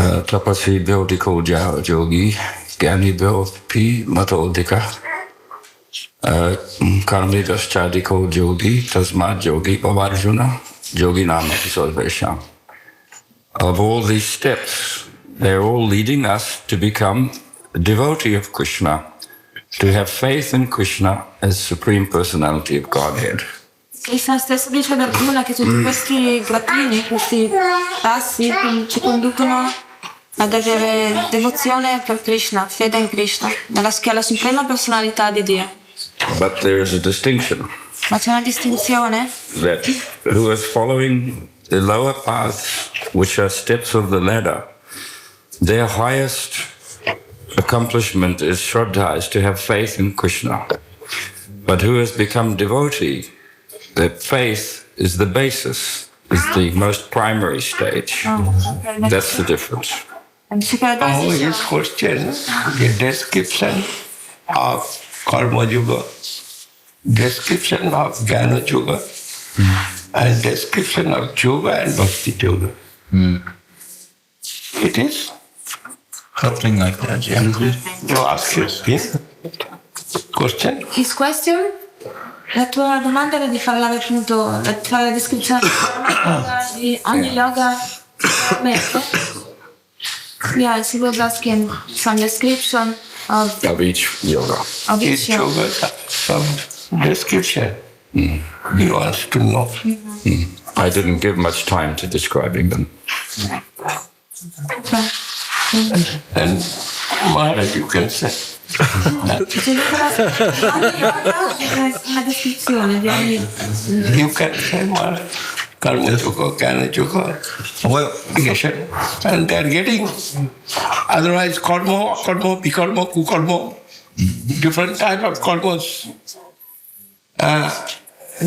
Tapasi Vyodiko Jogi, Gyani Vyopi Matodika, Karmi Daschadiko Jogi, Tasmad Jogi of Arjuna, Jogi Nama Salvation. Of all these steps, they're all leading us to become a devotee of Krishna, to have faith in Krishna as Supreme Personality of Godhead. Krishna stesso dice da Arjuna che tutti questi gradini, questi passi ci conducono ad avere devozione per Krishna, fede in Krishna, nella suprema personalità di Dio. But there is a distinction. Ma c'è una distinzione? That who is following the lower paths, which are steps of the ladder, their highest accomplishment is Shraddha, is to have faith in Krishna. But who has become devotee, that faith is the basis, is the most primary stage. That's the difference. Oh, his question, the description of Karma Yoga, description of Jnana Yoga, and description of Yoga and Bhakti Yoga. It is something like that, yeah. You ask his question? His question? La tua domanda era di fare appunto, fare la descrizione di ogni yoga. Yeah, he was asking some description of each yoga. Of each yoga. Some description. He wants to know. I didn't give much time to describing them. And Maharaj, you can say. You can say Maharaj. Karma Yoga, Jnana Yoga. Well, and they're getting, otherwise karma, bikarma, kukarma, different type of karmas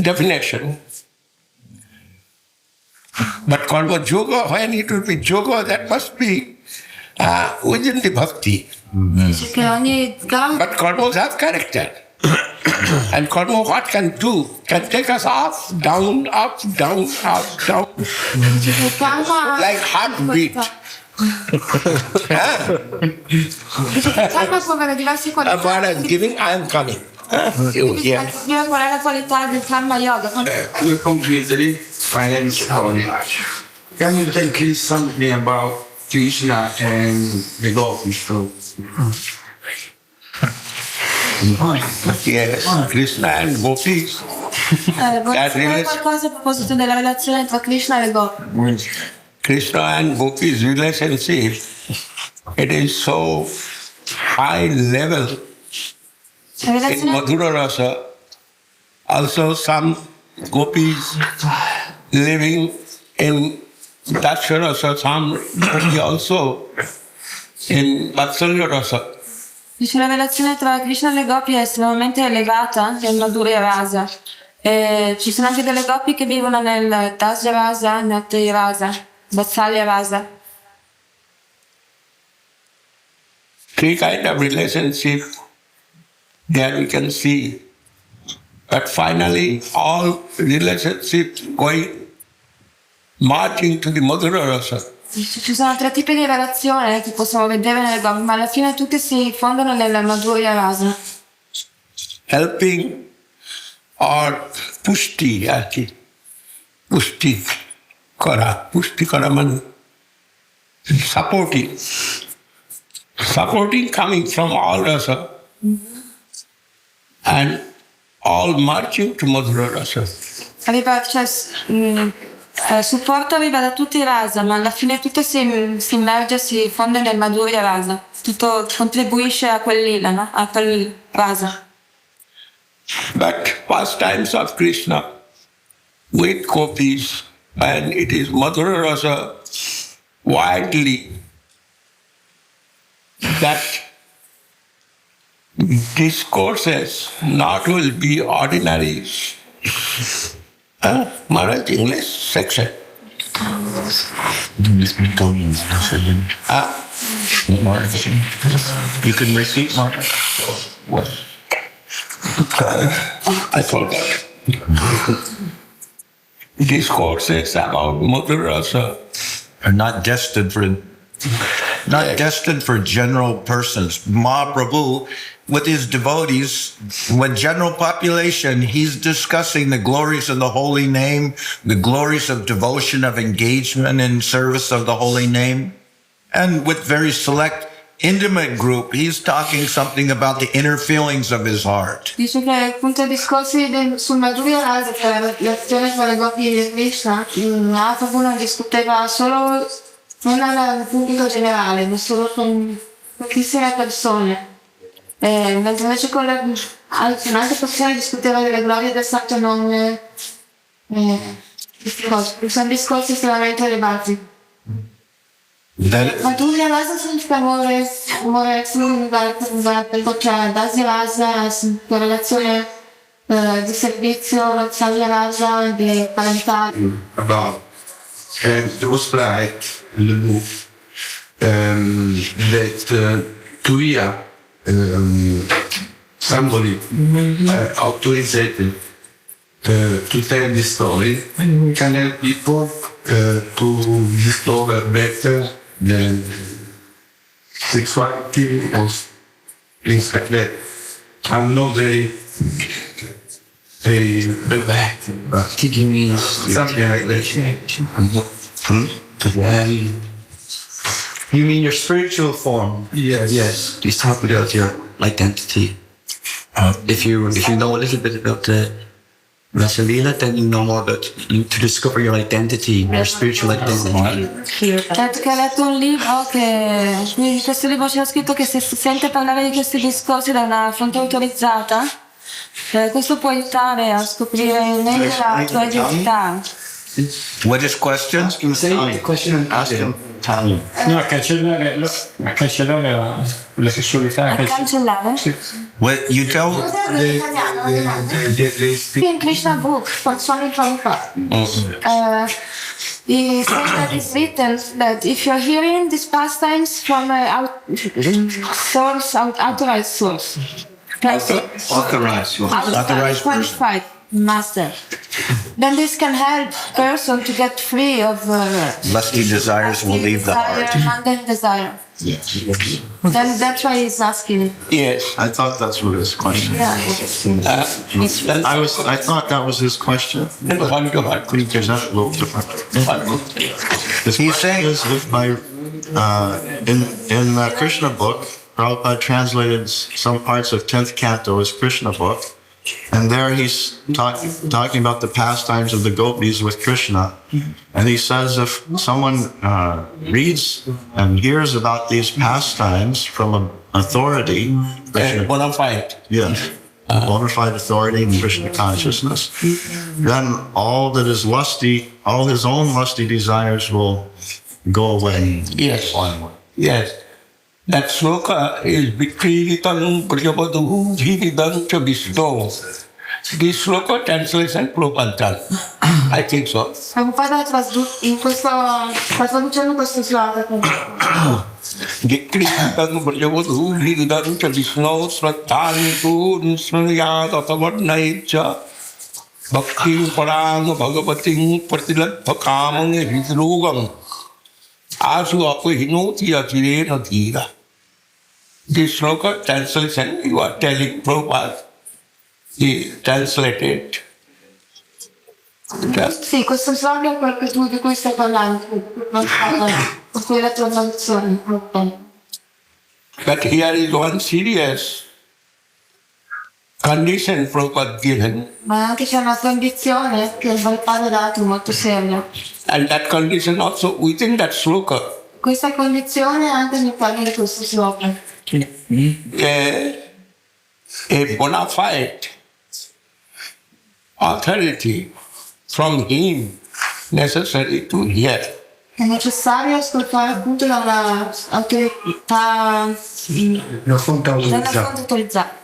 definition. But karma yoga, when it will be yoga, that must be within the bhakti. But karmas have character. And karma, what can do? Can take us up, down, up, down, up, down. Like heartbeat. Maharaj giving, I am coming. Qual è la qualità del karma yoga? We're completely financial. Can you tell us something about Krishna and the devotees? Yes, Krishna and gopis. Vorrei dire qualcosa a proposito della relazione tra Krishna e Gopi. Krishna and gopis relationship, it is so high level in Madhura Rasa. Also some gopis living in Daksha Rasa, some also in Vatsalya Rasa. Dice la relazione tra Krishna e le Gopi è estremamente elevata nel Madhurya Rasa. Ci sono anche delle Gopi che vivono nel Dasya Rasa, nel Tri Rasa, Vatsalya Rasa. Three kind of relationship there we can see. But finally all relationships going marching to the Madhura Rasa. Ci sono tre tipi di relazione che possiamo vedere nelle Gopi, ma alla fine tutte si fondano nella Madhurya Rasa. Helping or pushti kara man supporting coming from all rasa and all marching to Madhura Rasa. Supporto arriva da tutti i rasa, ma alla fine tutto si immerge, si fonde nel Madhurya Rasa. Tutto contribuisce a quel lila, no? A quel rasa. But pastimes of Krishna with gopis, and it is Madhura Rasa widely that discourses not will be ordinary. Maharaj, English section. You can repeat, Maharaj. What? I forgot. Discourses about Madhura Rasa are not destined for Not destined for general persons. Mahaprabhu, with his devotees, with general population, he's discussing the glories of the holy name, the glories of devotion, of engagement in service of the holy name. And with very select, intimate group, he's talking something about the inner feelings of his heart. Dice che appunto i discorsi sul Madhurya Rasa, che è la relazione tra le gopi e Krishna, Mahaprabhu non discuteva solo, non al pubblico generale, ma solo con pochissime persone. Mentre invece con un'altra persona discuteva delle glorie del santo nome, queste cose, sono discorsi estremamente elevati. Madhurya Rasa significa amore cioè Dasi Rasa, relazione di servizio, Savya Rasa, di parentale. About it was like in the book that Tuya, somebody authorized to tell this story can help people to discover better the sexuality or things like that. I'm not very something like that. You mean your spiritual form? Yes. He's talking about your identity. If you know a little bit about the Rasa Lila, then you know more about to discover your identity, your spiritual identity. Certo che ha letto un libro in questo libro c'era scritto che se si sente parlare di questi discorsi da una fonte autorizzata, questo può aiutare a scoprire meglio la tua identità. What is question? Say the question. Ask him. Italian. No, a cancellare la sessualità. A cancellare? What you tell? In Krishna book, for Swami Prabhupada. He said that it's written that if you're hearing these pastimes from authorized source, Authorized qualified master, then this can help person to get free of lusty desires will leave the heart. Mundane desire. Then that's why he's asking. Yes, I thought that's what his question. Yeah. I thought that was his question. There's not a little different. He's saying If my in the Krishna book, Prabhupada translated some parts of 10th canto as Krishna book, and there he's talking about the pastimes of the gopis with Krishna. And he says if someone reads and hears about these pastimes from an authority, bona fide. yes, bona fide authority in Krishna consciousness, then all that is lusty, all his own lusty desires will go away. Yes. Yes. That sloka is Vikritam Prajapadu Jividam Chabisno. This sloka translation Prabhupada. I think so. Prabhupada sta traducendo questo slogan. Vikritam Prajapadu Jividam Chabisno Sratanitu Nismayata Tavarnaicha Bhakti Parang Bhagavating Pratilatpakamang Hidrugam Asu Apuhinoti Atirena Tira. This sloka translation you are telling Prabhupada, he translated. Sì, questo slogan è quello che tu di cui stai parlando, con quella tua traduzione. But here is one serious condition Prabhupada given. Ma anche c'è una condizione che il padre ha dato molto seria. And that condition also within that sloka. Questa condizione anche all'interno di questo slogan. A bona fide authority from him necessary to hear. È necessario ascoltare appunto dall'autorità dalla fonte autorizzata.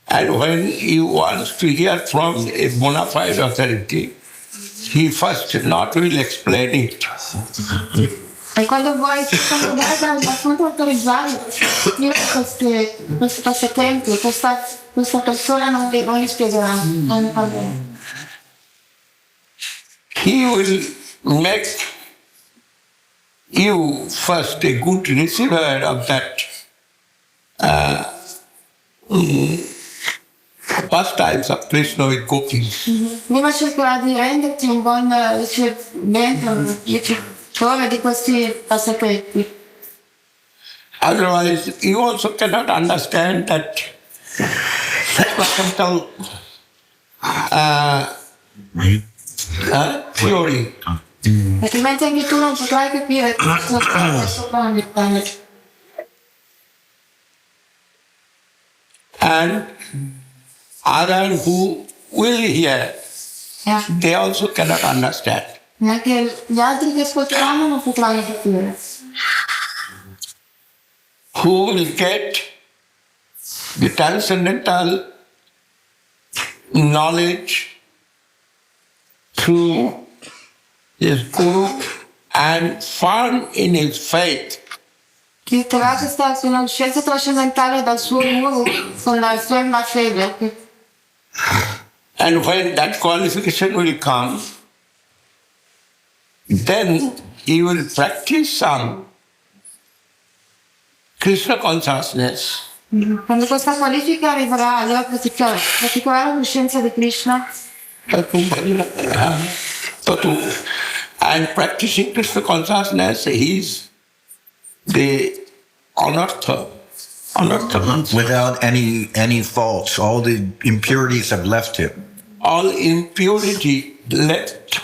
And when he wants to hear from a bona fide authority, he first not will explain it. E quando vuoi dare una fonte autorizzata, io questi passatempi, questa persona non li spiegherà. He will make you first a good receiver of that pastimes of Krishna with gopis. Prima cercherà di renderti un buon ricevitore di questi passatempi. Otherwise, you also cannot understand that fundamental theory. Altrimenti anche tu non potrai capire questo plan. And others who will hear, they also cannot understand. Anche gli altri che ascolteranno non potranno capire. Who will get the transcendental knowledge through his guru and firm in his faith. Chi otterrà questa conoscenza trascendentale dal suo guru con la ferma fede. And when that qualification will come, then he will practice some Krishna consciousness. Quando questa qualifica arriverà, allora praticherà la coscienza di Krishna. And practicing Krishna consciousness, he is the anartha. Without any faults, all the impurities have left him. All impurity left,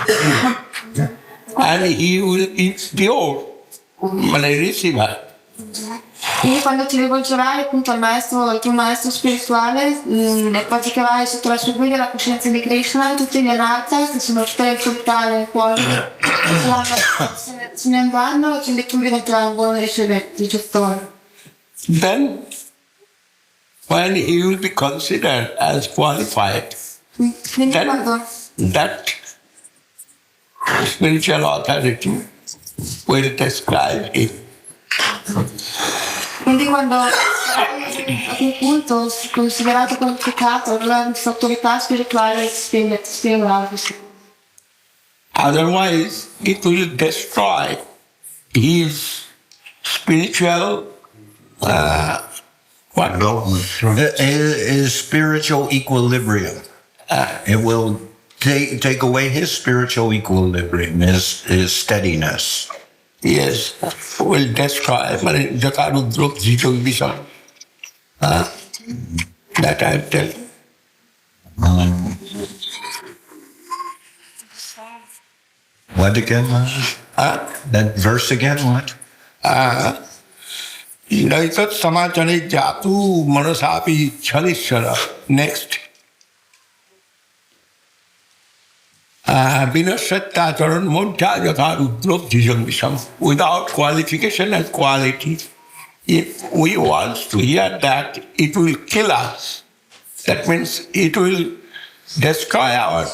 and he will be pure, receiver. Quindi quando ti rivolgerai appunto al tuo maestro spirituale e praticherai sotto la sua guida la coscienza di Krishna, tutti gli anartha che sono tutte le impurità nel cuore se ne andranno e quindi tu diventerai un buon ricettore. Then, when he will be considered as qualified, then that spiritual authority will describe him. Quindi quando a quel punto considerato qualificato, allora questa autorità spirituale spiegherà. Otherwise, it will destroy his spiritual His spiritual equilibrium. It will take away his spiritual equilibrium, his steadiness. Yes, will destroy. That I tell you. What again? That verse again, what? Naitat samachane jatu manasapi chalishara. Next. Vinashattacharan monta yatha rudrop jijam visham. Without qualification and quality. If we want to hear that, it will kill us. That means it will destroy our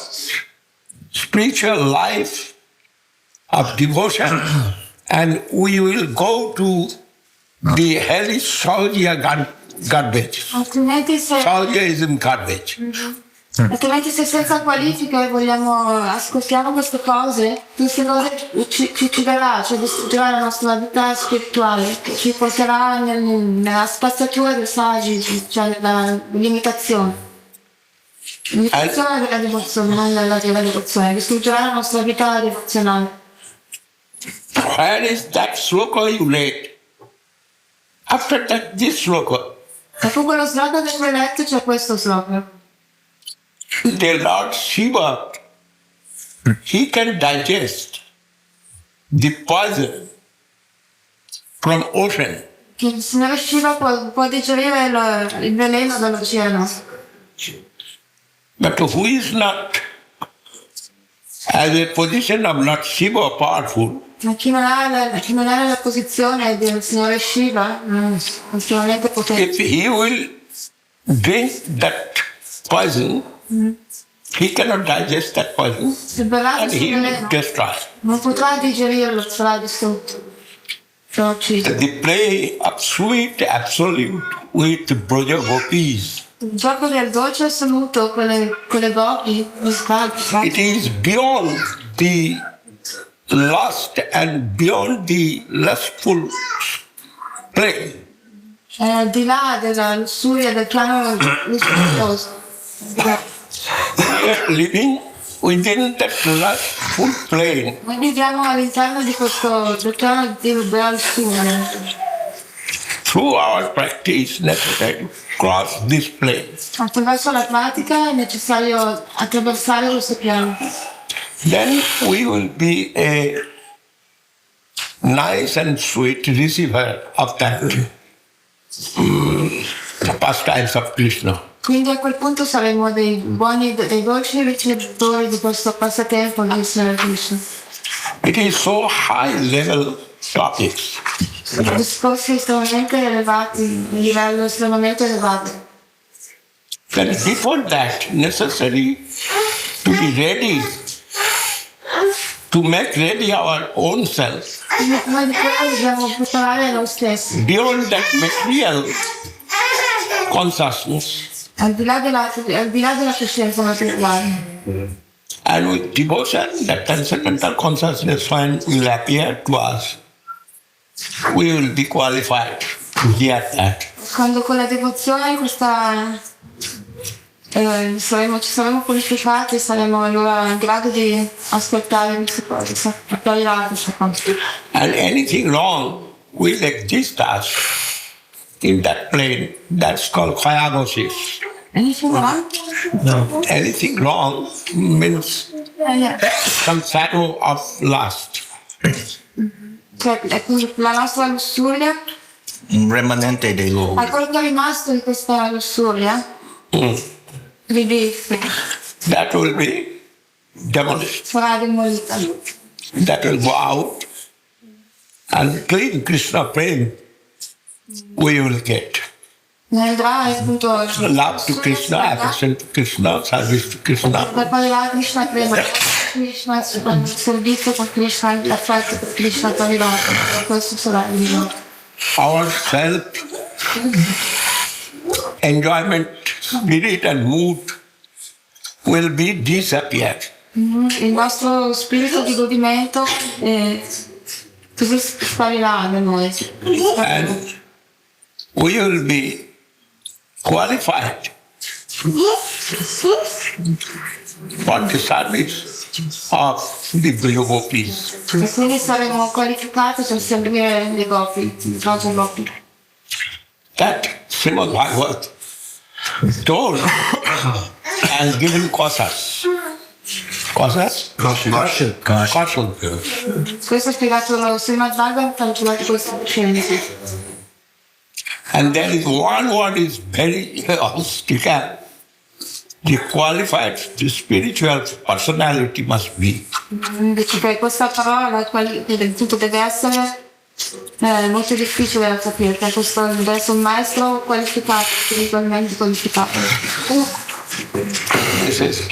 spiritual life of devotion, and we will go to the hellish Saurya garbage. Saurya is in garbage. Altrimenti se senza qualifica vogliamo ascoltiamo queste cose ci ucciderà, cioè distruggerà la nostra vita spirituale, ci porterà nella spazzatura dei saggi, cioè nella limitazione. Limitazione della devozione, non della devozione, distruggerà la nostra vita devozionale. Where is that sloka you read? After that, this sloka. Dopo quello sloka che tu hai letto c'è questo sloka. The Lord Shiva, he can digest the poison from ocean. Il Signore Shiva può digerire il veleno dall'oceano. But who is not, as a position of Lord Shiva, powerful? Ma chi non ha la posizione del Signore Shiva, estremamente potente. If he will drink that poison, he cannot digest that poison, and he will destroy. Non potrà digerirlo, sarà distrutto. The play of sweet absolute with Braja gopis. Il gioco del dolce assoluto con le gopi, It is beyond the lust and beyond the lustful plane. Al di là della lussuria del piano lussurioso. We are living within that lustful plane. Noi viviamo all'interno di questo del piano della lussuria. Through our practice, necessary to cross this plane. Attraverso la pratica è necessario attraversare questo piano. Then we will be a nice and sweet receiver of that pastimes of Krishna. Quindi a quel punto saremo dei buoni, dei dolci ricevitori di questo passatempo di Krishna. It is so high level topics. Discorsi estremamente elevati, un livello estremamente elevato. But before that, necessary to be ready, to make ready our own self. Noi di quello dobbiamo preparare noi stessi. Beyond that material consciousness. Al di là della coscienza materiale. And with devotion, that transcendental consciousness when will appear to us, we will be qualified to hear that. Quando con la devozione ci saremo purificati, saremo allora in grado di ascoltare queste cose, apparirà queste cose. And anything wrong will exist us in that plane. That's called kayanosis. Anything wrong? No. Anything wrong means some shadow of lust. Cioè, la nostra lussuria, Un remanente dei loro. a quello che è rimasto di questa lussuria, That will be demolished. sarà demolita. That will go out and clean Krishna prem we will get. Andrà appunto Love to Krishna, affection to Krishna, service to Krishna. apparirà Krishna prima. Krishna, il servizio con Krishna, l'affetto per Krishna apparirà. Questo sarà il mio. Our self enjoyment, spirit and mood will be disappeared. Il nostro spirito di godimento così sparirà da noi. And we will be qualified for the service of the devotees. E quindi saremo qualificati per servire le gopi, i propri gopi. That Srimad Bhagavat told and given cautious. Cautious? Caution. Caution. Questo è spiegato dallo Srimad Bhagavatam per questa scienza. And there is one word is very sticker. The qualified, the spiritual personality must be. Dice che questa parola tutto deve essere molto difficile da capire, perché questo deve essere un maestro qualificato, spiritualmente qualificato. This is.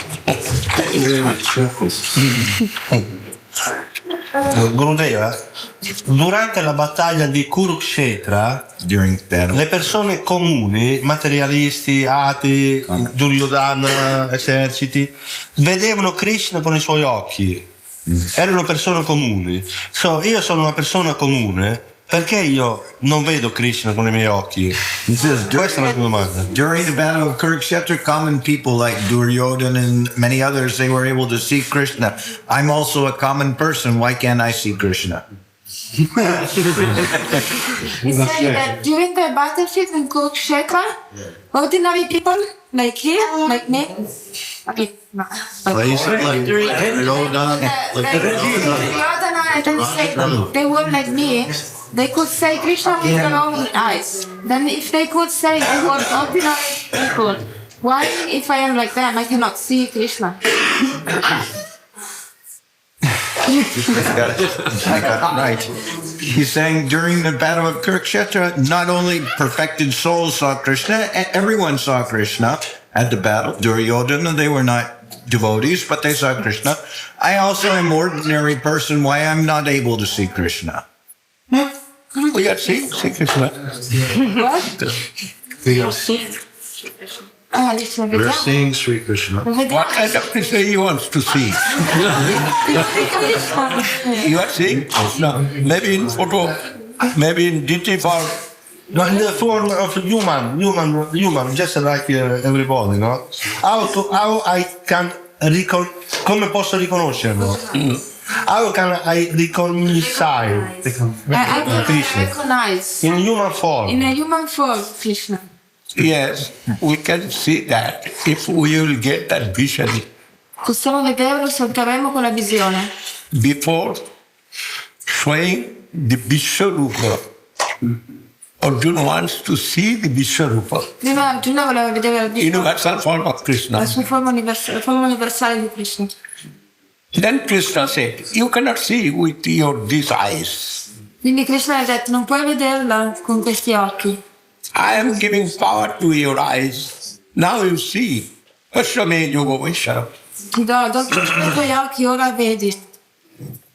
Gurudeva, durante la battaglia di Kurukshetra, le persone comuni, materialisti, atei, Duryodhana, eserciti, vedevano Krishna con i suoi occhi. Erano persone comuni. Io sono una persona comune. Perché io non vedo Krishna con i miei occhi? Questa è la mia domanda. During the battle of Kurukshetra, common people like Duryodhana and many others, they were able to see Krishna. I'm also a common person. Why can't I see Krishna? He said that during the battlefield in Kurukshetra, ordinary people like him, like me, okay, no. Duryodhana, they were like me. They could say Krishna with their own eyes. Then if they could say they were ordinary people, why if I am like them I cannot see Krishna? I got it right. He's saying during the battle of Kurukshetra, not only perfected souls saw Krishna, everyone saw Krishna at the battle. Duryodhana, they were not devotees, but they saw Krishna. I also am an ordinary person. Why I'm not able to see Krishna? We are seeing Krishna. What? Adesso We're vediamo. seeing Sri Krishna. What kind of Krishna he wants to see? You are seeing? No. Maybe in photo, maybe in DT form. No, in the form of human, just like everybody, no? How I can come posso riconoscerlo? How can I reconcile Krishna? Recognize. In human form. In a human form, Krishna. Yes, we can see that if we will get that vision Possiamo vederlo se otterremo quella visione. before showing the Vishwarupa. Arjuna wants to see the Vishwarupa, Prima Arjuna voleva vedere la universal form of Krishna. la sua forma universale di Krishna. Then Krishna said, you cannot see with these eyes. Quindi Krishna ha detto, non puoi vederla con questi occhi. I am giving power to your eyes. Now you see. Pashyame yoga vaishara. Ti do i tuoi occhi, ora vedi.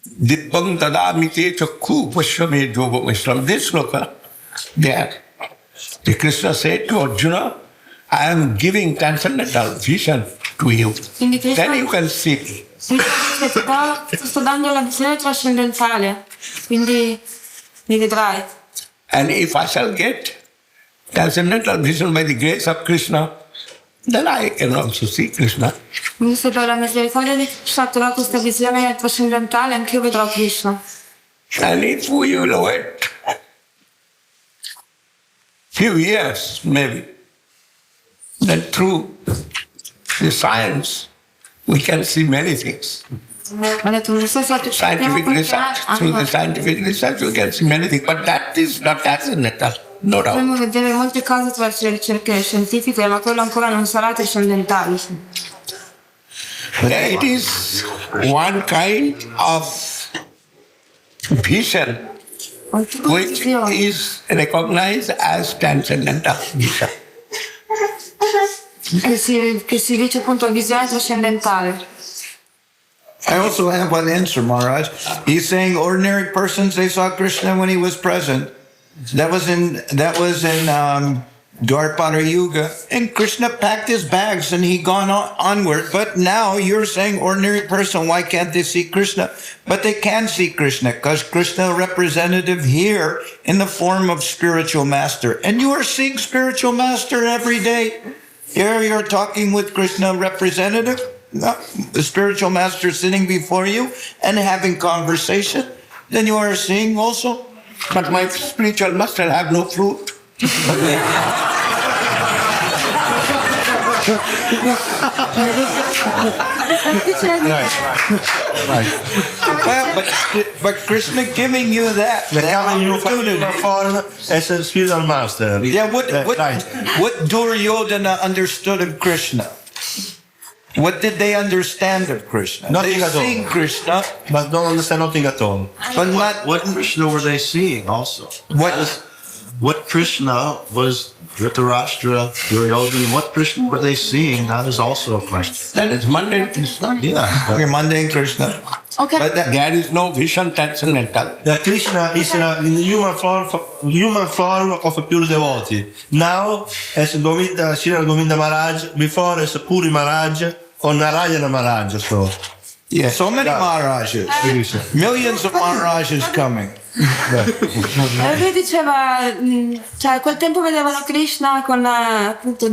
Dibbang dadami te chakku pashyame yoga vaishara. This sloka, there. The Krishna said to Arjuna, I am giving transcendental vision to you. Quindi Krishna Then you can see me. ti sto dando la visione trascendentale, quindi mi vedrai. And if I shall get transcendental vision by the grace of Krishna, then I can also see Krishna. Quindi se per la misericordia di Krishna trovo questa visione trascendentale, anche io vedrò Krishna. And if we will wait few years, maybe, then through the science, we can see many things. Ha detto, non so se Scientific research, through the scientific research, we can see many things, but that is not transcendental, no doubt. Potremmo vedere molte cose attraverso le ricerche scientifiche, ma quello ancora non sarà trascendentale. It is one kind of vision Un tipo di which visione is recognized as transcendental vision. che si dice appunto visione trascendentale. I also have one answer, Maharaj. He's saying ordinary persons, they saw Krishna when he was present. That was in Dwarpara Yuga, and Krishna packed his bags and he gone onward. But now you're saying ordinary person, why can't they see Krishna? But they can see Krishna because Krishna representative here in the form of spiritual master, and you are seeing spiritual master every day. Here you're talking with Krishna representative, the spiritual master sitting before you and having conversation. Then you are seeing also. But my spiritual master have no fruit. But Krishna giving you that opportunity. Form as a spiritual master. Yeah, what Duryodhana understood of Krishna? What did they understand of Krishna? Nothing They at all. sing Krishna, But don't understand nothing at all. but not What Krishna were they seeing also? What Krishna was Dhritarashtra, Duryodhana, what Krishna were they seeing? That is also a question. That is mundane Krishna. yeah, your mundane Krishna. Ok, But that, There is no vision transcendental. That Krishna is in the human form of a pure devotee. Now, as Srila Govinda Maharaj, before as a Puri Maharaj or Narayana Maharaj. So, yeah, so many Maharajas. Millions of Maharajas coming. lui diceva, cioè a quel tempo vedevano Krishna con, appunto,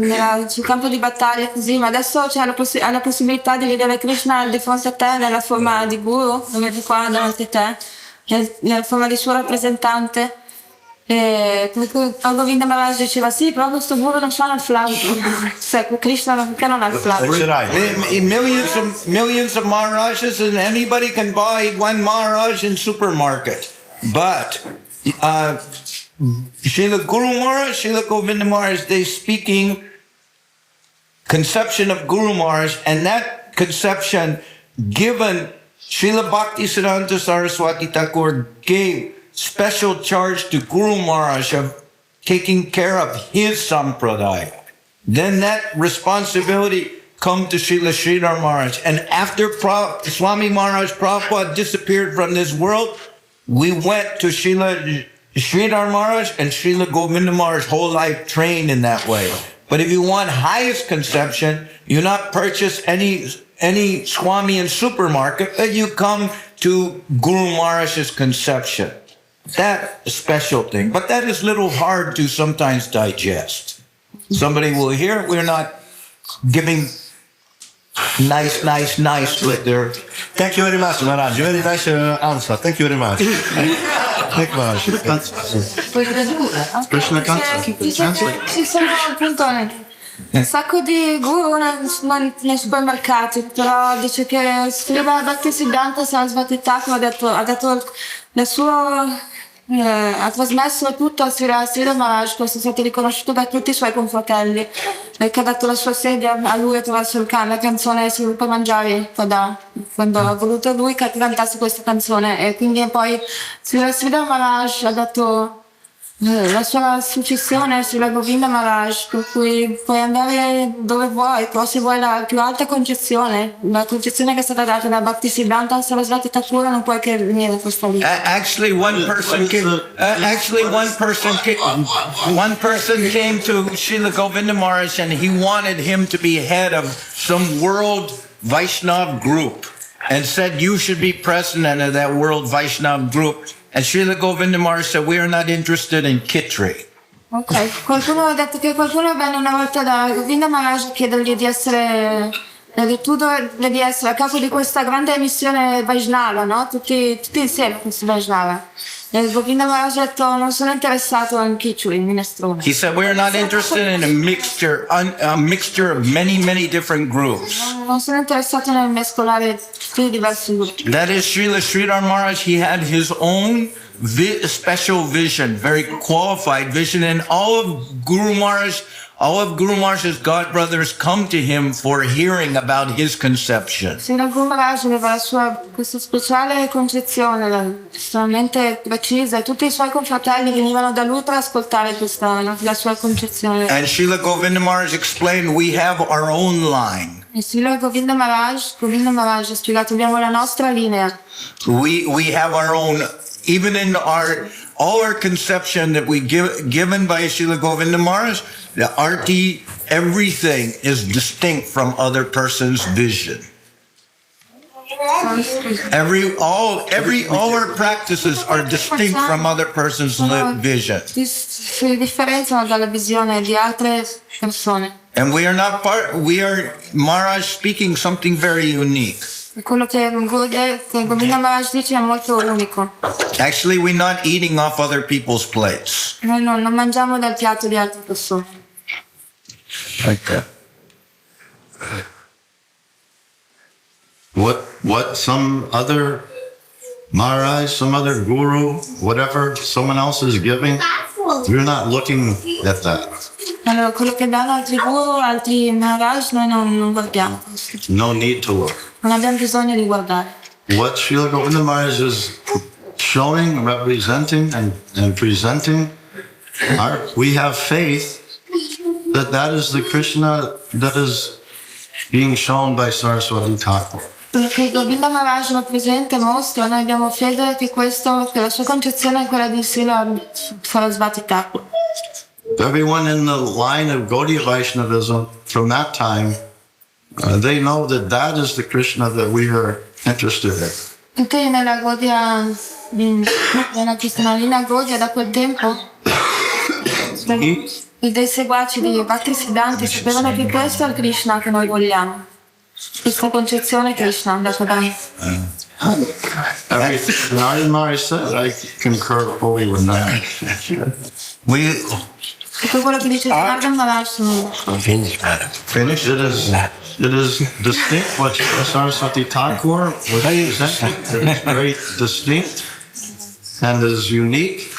sul campo di battaglia così, ma adesso c'è ha la possibilità di vedere Krishna di fronte a te nella forma di guru, dove è qua davanti a te, nella forma di suo rappresentante. E Govinda Maharaj diceva sì, però questo guru non suona il flauto. Cioè, Krishna perché non ha il flauto? Millions of Maharajas, and anybody can buy one Maharaj in supermarket. But Srila Guru Maharaj, Srila Govinda Maharaj, they speaking conception of Guru Maharaj, and that conception given Srila Bhakti Siddhanta Saraswati Thakur gave special charge to Guru Maharaj of taking care of his sampradaya. Then that responsibility come to Srila Sridhar Maharaj. And after Swami Maharaj Prabhupada disappeared from this world, we went to Srila Sridhar Maharaj and Srila Govinda Maharaj whole life trained in that way. But if you want highest conception, you not purchase any Swami in supermarket, but you come to Guru Maharaj's conception. That a special thing. But that is a little hard to sometimes digest. Somebody will hear we're not giving nice with their... Thank you very much, Maharaj. Very nice answer. Thank you very much. Thank you, Maharaj. Krishna Kanta. Ci sono appunto un sacco di guru nei supermercati, però dice che scrive Bhakti Siddhanta Sarasvati Thakur ha dato la sua ha trasmesso tutto a Srila Maharaj, questo è stato riconosciuto da tutti i suoi confratelli, perché ha dato la sua sede a lui attraverso la canzone Srupa Manjari quando ha voluto lui che cantasse questa canzone, e quindi poi Srila Maharaj ha dato la sua successione Srila Govinda Maharaj, per cui puoi andare dove vuoi, però se vuoi la più alta concezione, la concezione che è stata data da Bhakti Siddhanta Sarasvati Thakur, non puoi che venire questa lì. Actually, one person came to Srila Govinda Maharaj and he wanted him to be head of some world Vaishnava group and said you should be president of that world Vaishnava group. And Srila Govinda Maharaj said, we are not interested in Kitri. Ok, qualcuno ha detto che qualcuno venne una volta da Govinda Maharaj a chiedergli di essere a capo di questa grande missione Vaishnava, no? Tutti insieme questi Vaishnava. E Govinda Maharaj ha detto, non sono interessato in Kichuri, in minestrone. He said, we are not interested in a mixture of many different groups. Non sono interessato nel mescolare tutti i diversi gruppi. That is Srila Sridhar Maharaj. He had his own special vision, very qualified vision, and all of Guru Maharaj's godbrothers come to him for hearing about his conception. Srila Guru Maharaj aveva questa speciale concezione, estremamente precisa, e tutti i suoi confratelli venivano da lui per ascoltare la sua concezione. And Srila Govinda Maharaj explained, we have our own line. E Srila Govinda Maharaj ha spiegato, abbiamo la nostra linea. We have our own, even in all our conception that we given by Srila Govinda Maharaj, the arti, everything is distinct from other person's vision. All our practices are distinct from other person's vision. Si differenziano dalla visione di altre persone. And we are Maharaj speaking something very unique. Quello che Govinda Maharaj dice è molto unico. Actually, we're not eating off other people's plates. Noi non mangiamo dal piatto di altre persone. Okay. What some other Maharaj, some other guru, whatever someone else is giving, we're not looking at that. Allora, quello che danno altri guru, altri Maharaj, noi non guardiamo. No need to look. Non abbiamo bisogno di guardare. What Srila Govinda Maharaj is showing, representing, and presenting, we have faith that is the Krishna that is being shown by Saraswati Thakur. Perché Govinda Maharaj rappresenta e mostra, noi abbiamo fede che la sua concezione è quella di Srila Sarasvati Thakur. Everyone in the line of Gaudiya Vaishnavism from that time, they know that is the Krishna that we are interested in. Tutti nella Gaudiya, nella Krishna Gaudiya da quel tempo, dei seguaci di Bhakti Siddhanta sapevano che questo è il Krishna che noi vogliamo. Questa concezione Krishna andata da Narni Maharaj said, I concur fully with that. Tutto quello che dice Narni Maharaj Finish. It is distinct what Saraswati Thakur was presenting. It is very distinct and is unique,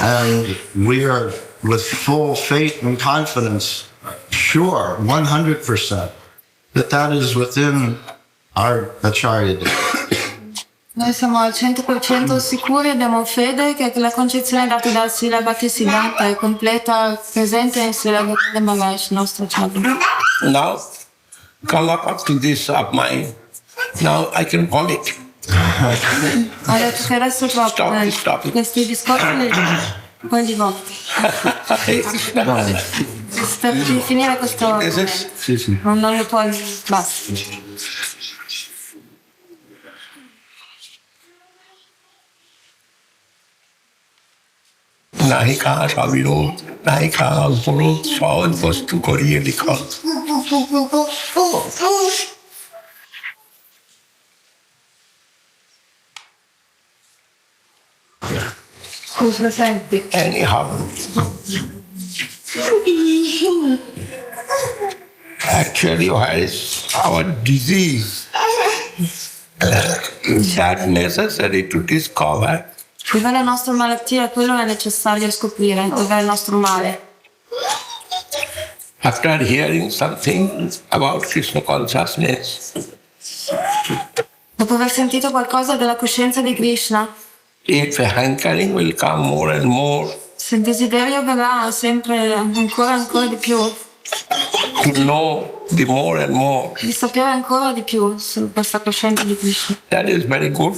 and we are with full faith and confidence, sure, 100%, that is within our Acharya. Noi siamo al 100% sicuri, abbiamo fede che la concezione data da Srila Bhakti Siddhanta è completa, presente in Srila Govinda Maharaj, nostro Acharya. Now, come up to this of mine. Now I can vomit. Ha detto che adesso troppo, Stop it. questi discorsi poi li vomito. Per finire questo Is it? non lo puoi basta. নায়িকা অবিরোধ নায়িকা অবরোধ সহজ বস্তু করিয়ে লিখন Scusa, senti. anyhow actually where is our disease that necessary to discover. Dov'è la nostra malattia? Quello è necessario scoprire. Dov'è il nostro male? After hearing something about Krishna consciousness, Dopo aver sentito qualcosa della coscienza di Krishna, if the hankering will come more and more se il desiderio verrà sempre ancora di più, to know the more and more, di sapere ancora di più su questa coscienza di Krishna. that is very good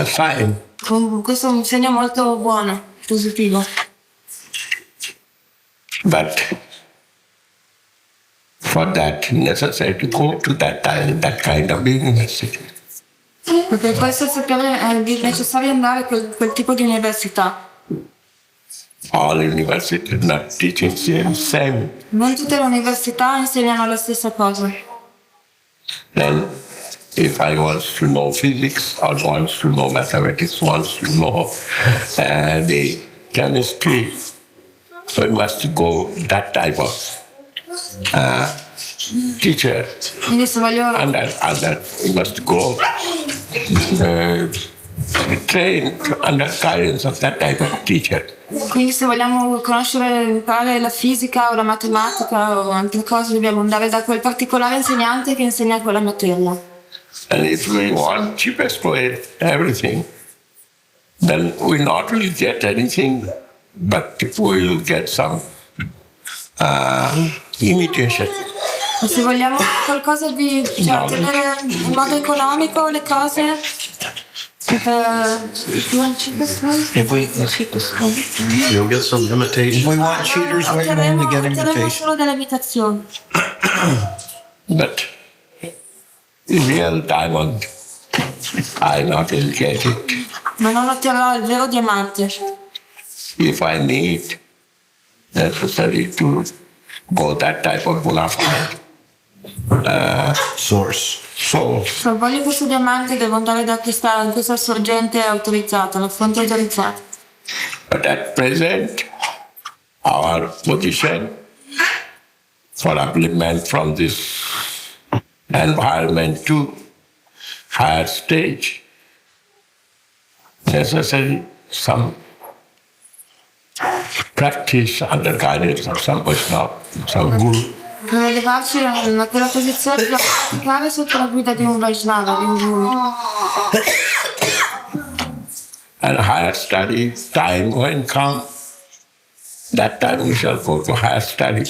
sign. Questo è un segno molto buono, positivo. But for that necessary to go to that kind of university. Per questo sapere è necessario andare a quel tipo di università. All universities not teaching the same. Non tutte le università insegnano la stessa cosa. Then if I want to know physics or wants to know mathematics, wants to know the chemistry, so I must go that type of teacher. Quindi se voglio And that we must go trained under guidance of that type of teacher. Quindi se vogliamo conoscere, imparare la fisica o la matematica o altre cose, dobbiamo andare da quel particolare insegnante che insegna quella materia. And if we want cheapest way everything, then we not will get anything, but we will get some imitation. E se vogliamo qualcosa di ottenere in modo economico le cose, If we you'll get some imitation. If we want cheaters waiting on to get otterremo imitation. solo delle imitazioni. But real diamond, I not will get it. Ma non otterrò il vero diamante. If I need necessary to go that type of bona fide Source. Se voglio questo diamante devo andare da questa sorgente autorizzata, la fonte autorizzata. But at present, our position for upliftment from this environment to higher stage, necessary some practice under guidance of some Vaishnava, some Guru. Per elevarci da quella posizione dobbiamo praticare sotto la guida di un Vaishnava, di un Guru. And higher study time when come, that time we shall go to higher study.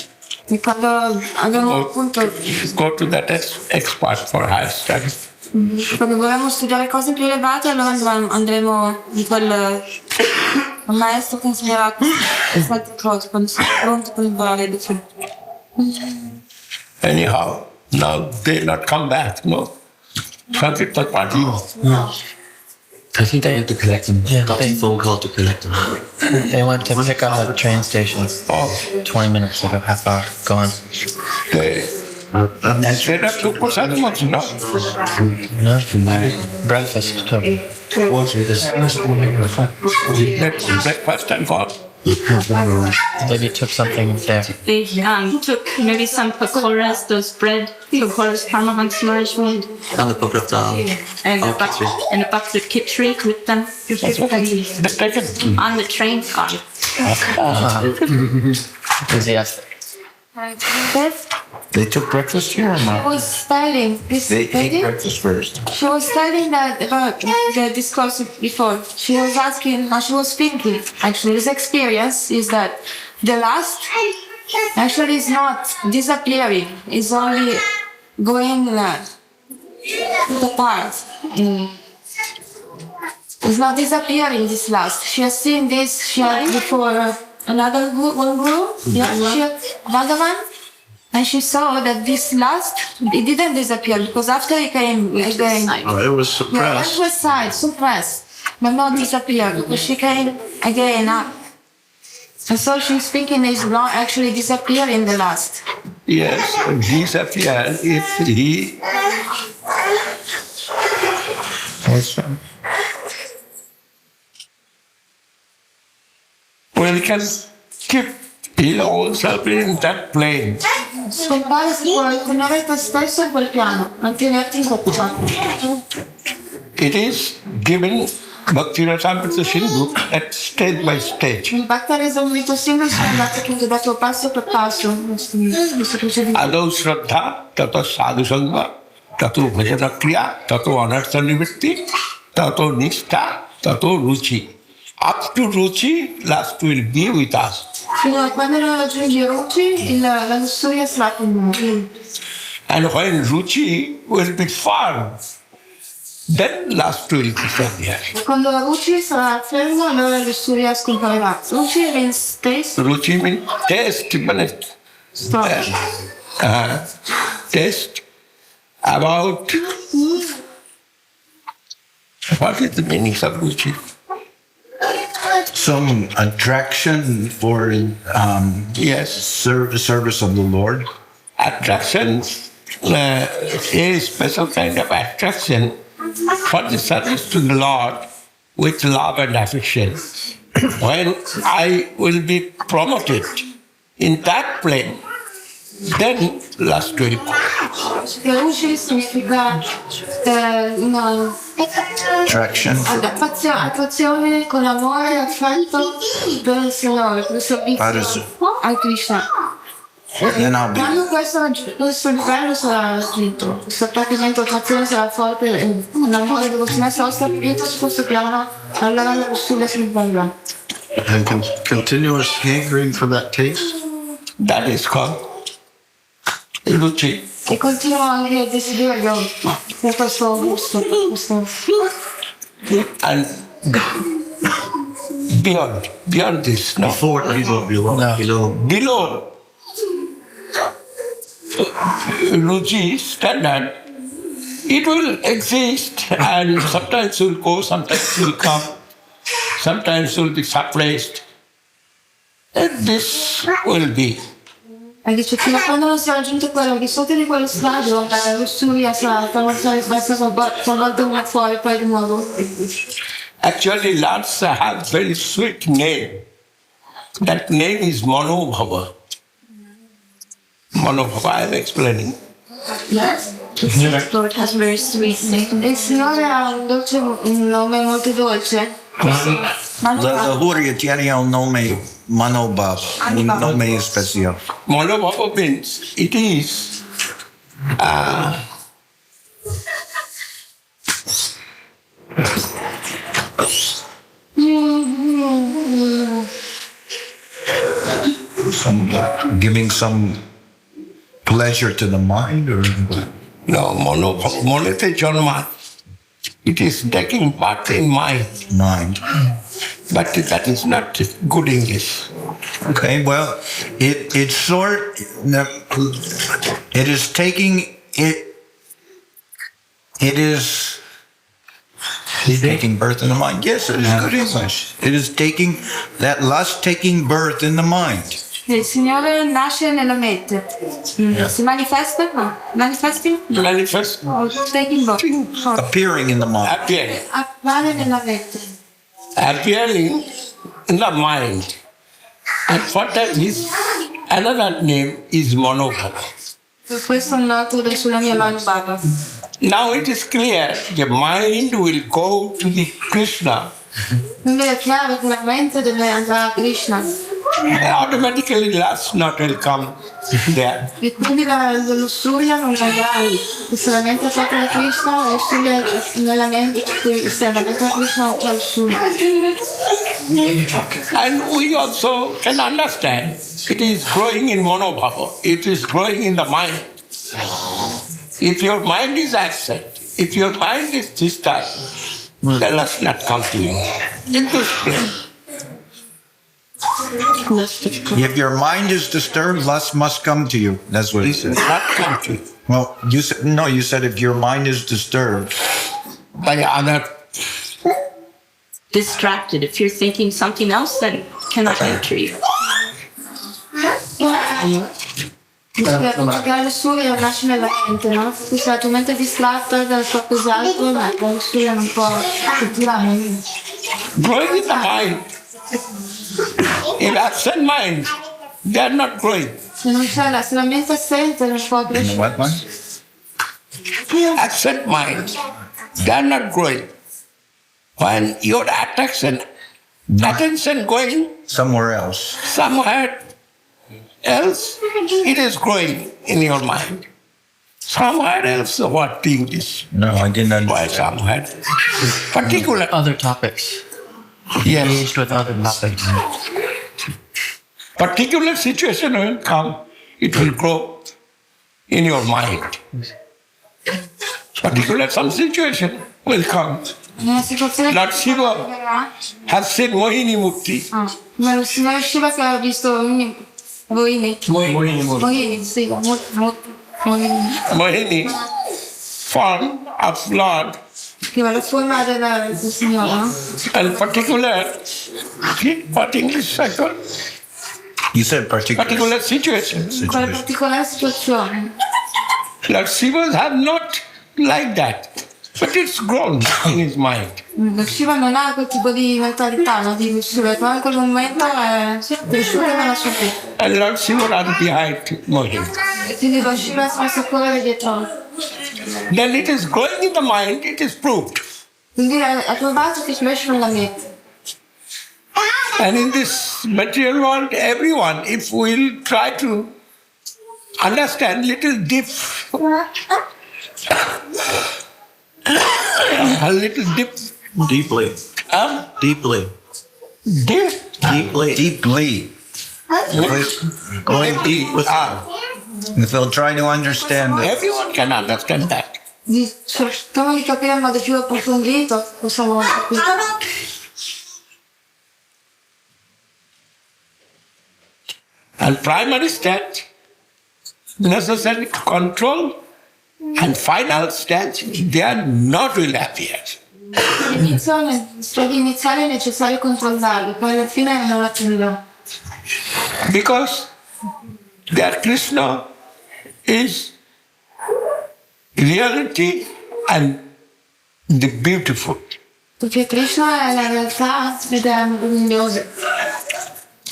E quando abbiamo appunto, Go to that expert for higher study. quando vorremmo studiare cose più elevate, allora andremo in quel maestro che insegnerà queste altre cose, quando siamo pronti per imparare di più. Anyhow, now they not come back, no? Sankirtan party. I think they had to collect them. Yeah, Got a phone call to collect them. They went to pick up at the train station. Oh, 20 minutes ago, half hour, gone. they set up to Kosadmas, no? No? Breakfast. So. Breakfast and gone. Maybe took something there. They took maybe some pakoras, those bread pakoras, Paramahansa nourishment, And the book of the and a bucket of kitchery with them on the train car. Enthusiastic. They took breakfast here or She not? was telling this They ate lady, breakfast first. she was telling that about the discourse before. She was asking, she was thinking, actually, this experience is that the last actually is not disappearing, it's only going apart. It's not disappearing, this last. She has seen this, she had before one guru, another one, and she saw that this last, it didn't disappear because after it came again. Oh, it was Yeah, suppressed. it was suppressed, but not disappeared because she came again up. And so she's thinking it's not actually disappear in the last. Yes, disappear if he. Well, he can keep his own self in that plane. Scompare si può tenere te stesso in quel piano, non tenerti in coppa. It is given Bhakti Rasamrita Sindhu at stage by stage. Il Bhakti Rasamrita Sindhu è andato quindi dato passo per passo questo procedimento. Ado Shraddha, Tato Sadhu Sangha, Tato Bhajana Kriya, Tato Anartha Nivitti, Tato Nishtha, Tato Ruchi. Up to Ruchi, last will be with us. Fino a quando non raggiungi Ruchi, la lussuria sarà con noi. And when Ruchi will be far, then last will disappear. Quando la Ruchi sarà ferma, allora la lussuria scomparirà. Ruchi means taste. Ruchi means taste, minute. Taste about what is the meaning of Ruchi? Some attraction for Yes, service of the Lord. attraction, a special kind of attraction for the service to the Lord with love and affection. When I will be promoted in that plane, then last will come. Ruchi significa una Attraction. attrazione con amore e affetto per il Signore, per il servizio a Krishna. Then I'll be. Quando questo livello sarà raggiunto, questo attraccamento attrazione sarà forte e un amore devozionale sarà stabilito su questo piano, allora la lussuria si rivolverà. And continuous hankering for that taste. That is called Ruchi. E continuo anche il desiderio per questo gusto, per questo. And beyond this, no. Below Ruchi standard, it will exist and sometimes will go, sometimes will come, sometimes will be suppressed. And this will be. E dice fino a quando non si è raggiunto quello di sotto di quello stadio, la lussuria sarà fuori poi di nuovo. Actually, Lords have very sweet name. That name is Manobhava. Manobhava, I am explaining. Yes. Lord has very sweet name. Il Signore ha un nome molto dolce. The Hurriya tiene un nome Manobhava, un nome especial. Manobhava means it is Giving some pleasure to the mind, or no Manobhava. Monete Janma. It is taking part in mind. But that is not good English. okay. Well, it's sort. It is taking it. It is taking birth in the mind. Yes, it is good English. It is taking that lust taking birth in the mind. Il Signore nasce nella mente. Si manifesta? No. Manifesting? Manifest Taking birth. Appearing in the mind. appearing. Appare nella mente. Appearing in the mind. And for that is another name is Manobhava. Per questo è nato sulla mia mano Baba. Now it is clear the mind will go to the Krishna. Quindi è chiaro che la mente deve andare a Krishna. Automatically lust not will come there. E quindi la lussuria non andrà lì. Se la mente è fatta da Krishna, la lussuria nella mente, se la mente è Krishna, non c'è lussuria. And we also can understand it is growing in Manobhava. It is growing in the mind. If your mind is absent, if your mind is disturbed, then lust not come to you. In this way. If your mind is disturbed, lust must come to you. That's what he said. Not come to you. Well, you said no. You said if your mind is disturbed. By other, Distracted. If you're thinking something else, then cannot enter you. Perché le sue nasce nella mente, no? Se la tua mente è distratta dal tuo pesato, ma le sue non può attivare. growing in the mind. In absent mind, they are not growing. Se non c'è se la mente è assente, non può crescere. What mind? Absent mind, they are not growing. When your attention going Somewhere else. somewhere else, it is growing in your mind. Somewhere else, what thing is? No, I didn't Why understand. somewhere? Particular. Other topics. Yes. Engaged with other topics. Particular situation will come, it will grow in your mind. Particular some situation will come. Una situazione Lord Shiva has seen Mohini Mukti. ma il signore Shiva che ha visto Mohini. Mohini, sì, Mohini. Mohini, form of Lord, Che va la forma del signore, no? and particular, what English I call? You said Particular situation. Quella particolare situazione. Lord Shiva have not like that, but it's grown in his mind. Lo Shiva non ha quel tipo di mentalità, no? Di Shiva, ma in quel momento è cresciuto nella sua vita. And Lord Shiva are behind Mohini. E quindi lo Shiva si è messo a correre dietro. Then it is growing in the mind, it is proved. Quindi ha trovato che cresce nella mente. And in this material world, everyone, if we'll try to understand little deep, a little deep, Deeply. Deeply. deep, deeply. Going deep with if they'll try to understand it. everyone can understand that. Cerchiamo di capire in modo più approfondito, possiamo capire. And primary stage, necessary control, and final stage, they are not will appear. Stadi iniziali è necessario controllarli, poi alla fine non la chiudo. Because their Krishna is reality and the beautiful. Perché Krishna è la realtà ed è meravigliosa.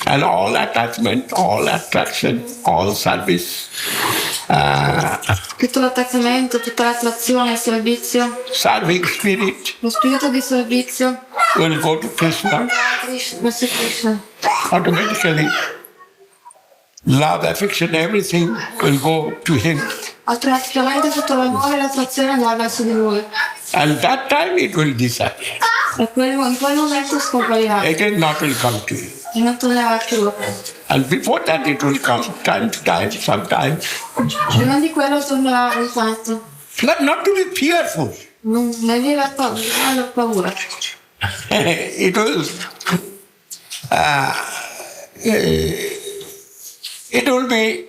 And all attachment, all attraction, all service, Tutto l'attaccamento, tutta l'attrazione, il servizio, serving spirit lo spirito di servizio will go to Krishna verso Krishna. automatically. Love, affection, everything will go to him. Automaticamente tutto l'amore e l'attrazione va verso di lui. And that time it will disappear. E in quel momento scomparirà Again not will come to you. e non tornerà più. And before that it will come time to time, sometimes. Prima di quello tornerà ogni tanto. But not to be fearful. Non devi aver paura. It will be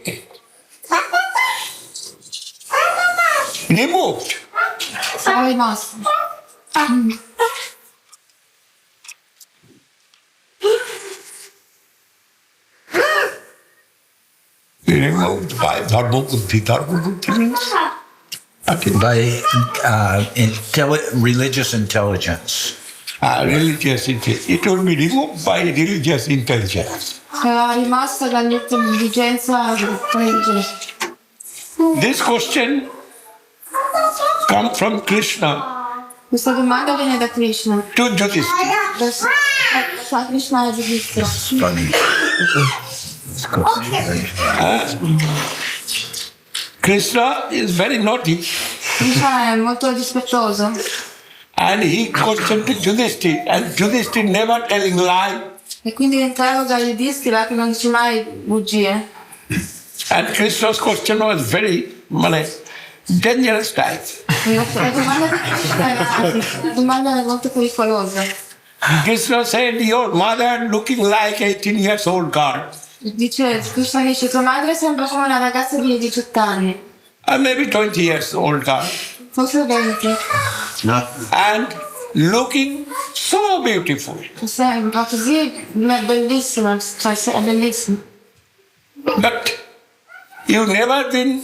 removed. Sarà rimasto. Removed by Dharma-buddhi. Dharma-buddhi means By religious intelligence. religious intelligence. It will be removed by religious intelligence. Sarà rimasto dall'intelligenza religiosa. This question comes from Krishna Questa domanda viene da Krishna. to Yudhishthira. Da Krishna a Yudhishthira. Funny. Krishna is very naughty Krishna è molto dispettoso and he questioned to Yudhishthira and Yudhishthira never telling lie. e quindi interroga Yudhishthira che non dice mai bugie. And Krishna's question was very dangerous type. La domanda di Krishna è una domanda molto pericolosa. Krishna said, your mother looking like 18 years old girl. Dice, Krishna dice, tua madre sembra come una ragazza di 18 anni. Or maybe 20 years old girl. Forse 20. And looking so beautiful. Sembra così bellissima, cioè è bellissima. But you never been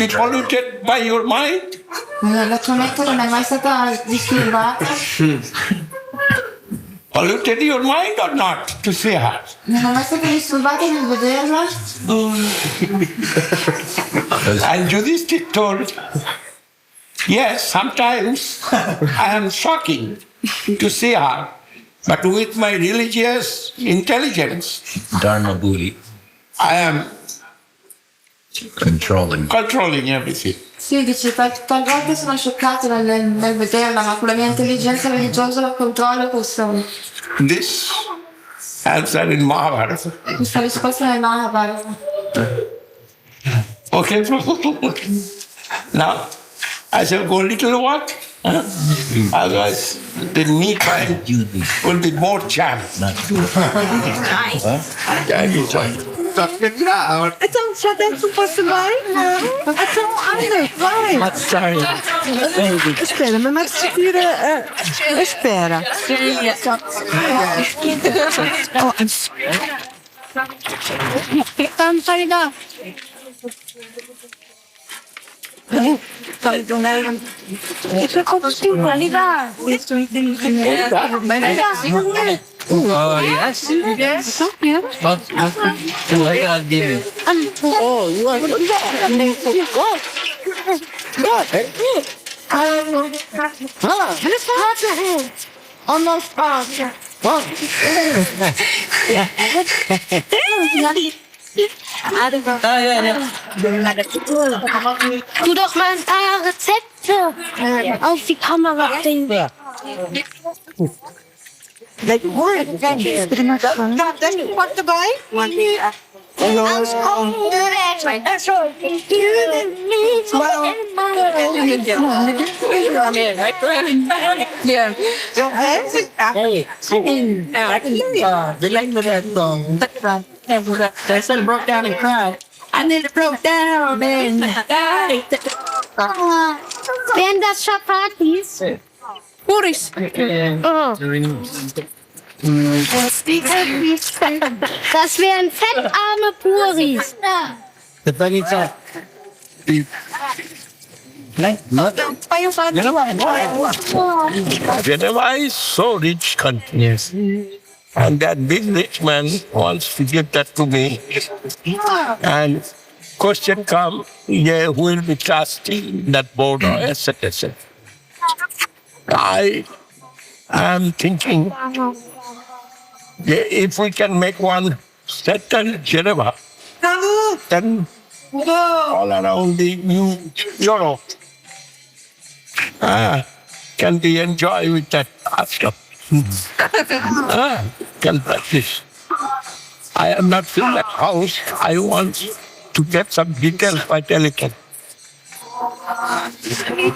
polluted by your mind? La tua mente non è mai stata disturbata? Polluted your mind or not to see her? Non è mai stata disturbata nel vederla? And Yudhishthira told, yes, sometimes I am shocking to see her, but with my religious intelligence, Dharma Bhuti. I am Controlling everything. Sì, dice, talvolta sono scioccato nel vederla, ma con la mia intelligenza religiosa la controllo questo. This answer in Mahabharata. Questa risposta nel Mahabharata. Okay, now I shall go a little walk. Otherwise, the meat will be more jam. Então, já dentro do posto vai? Então, anda, vai. Espera, mas se tira. Espera. Vamos sair lá. Isso é combustível, ali dá. Isso é Oh, yes. Yes. Oh, you are almost past. Tu doch mal ein paar Rezepte auf die Kamera bringen. Like what? What dabei? They said it broke down and cried. And then it broke down, man. Wären das Chapatis? Puris. Das wären fettarme Puris. The thing is that. Geneva is so rich country. Yes. And that big rich man wants to give that to me. And question come, yeah, who will be trustee in that board or etc. I am thinking, yeah, if we can make one settle Geneva, then all around the Europe can be enjoyed with that after. Can practice. I am not in that house. I want to get some details by telephone.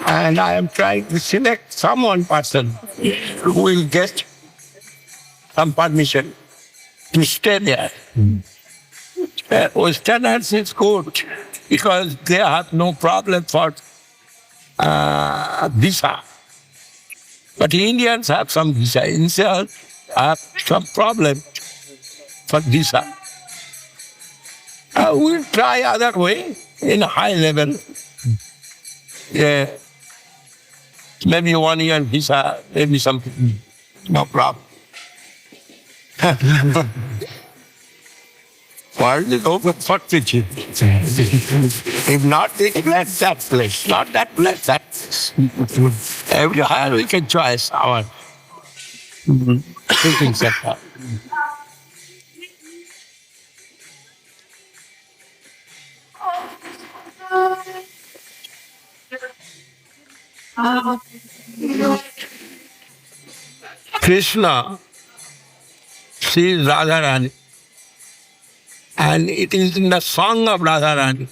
And I am trying to select one person who will get some permission to stay there. Westerners is good because they have no problem for visa. But Indians have some visa. Indians have some problem for visa. We'll try other way in a high level. Yeah. Maybe 1 year visa, maybe something. No problem. Why is it open for teaching? If not, let that place. Not that place, that place. Every higher we can choice our thinking sector. Krishna sees Radharani, and it is in the song of Radharani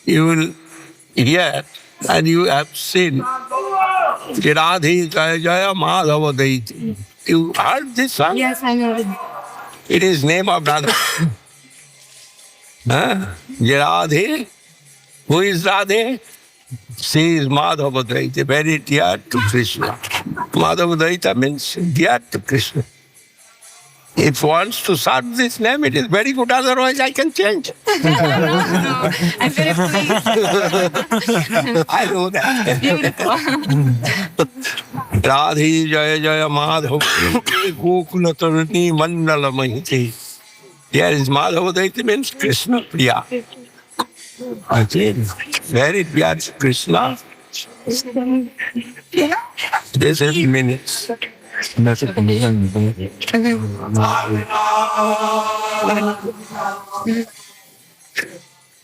you will hear and you have seen Radhe Jaya Jaya Madhava Daiti. You heard this song? Yes, I know it. It is name of Radha. Radhe. Who is Radhe? She is Madhava Daiti, very dear to Krishna. Madhava Daita means dear to Krishna. If wants to serve this name, it is very good. Otherwise, I can change. I'm very pleased. I know that. Beautiful. Radhe Jaya Jaya Madhava Gokula Tarani Mandala Mahiti. Here is Madhava Daiti means Krishna Priya. Very dear to Krishna. This is minutes.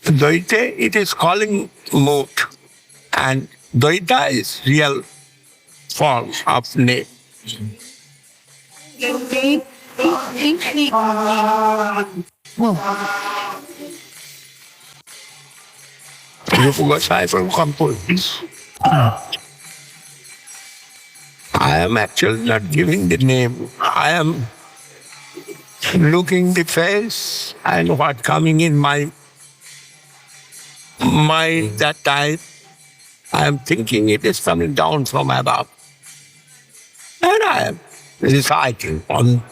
Dvaita, it is calling mood, and Dvaita is real form of name. Rupa Goswami from composed. I am actually not giving the name. I am looking the face and what coming in my mind that time. I am thinking it is coming down from above. And I am reciting on.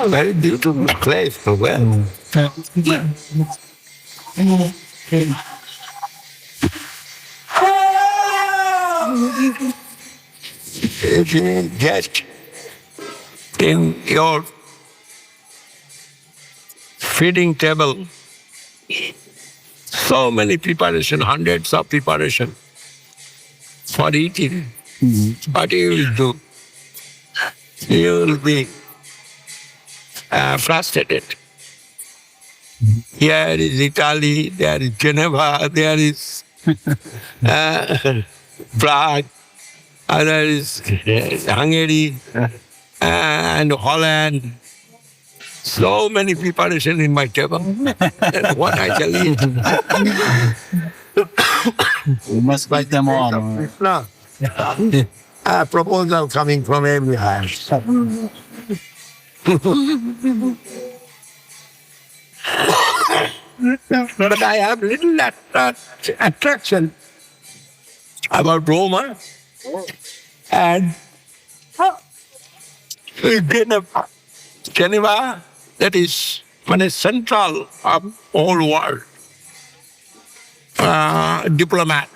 Very beautiful place to well. If you get in your feeding table, so many preparation, hundreds of preparation for eating. What you will do? You will be frustrated. Here is Italy, there is Geneva, there is Prague, there is Hungary and Holland. So many preparation in my table. What I shall eat. You must bite them all. No. A proposal coming from everywhere. But I have little attraction about Roma and Geneva, that is central of whole world. Diplomat.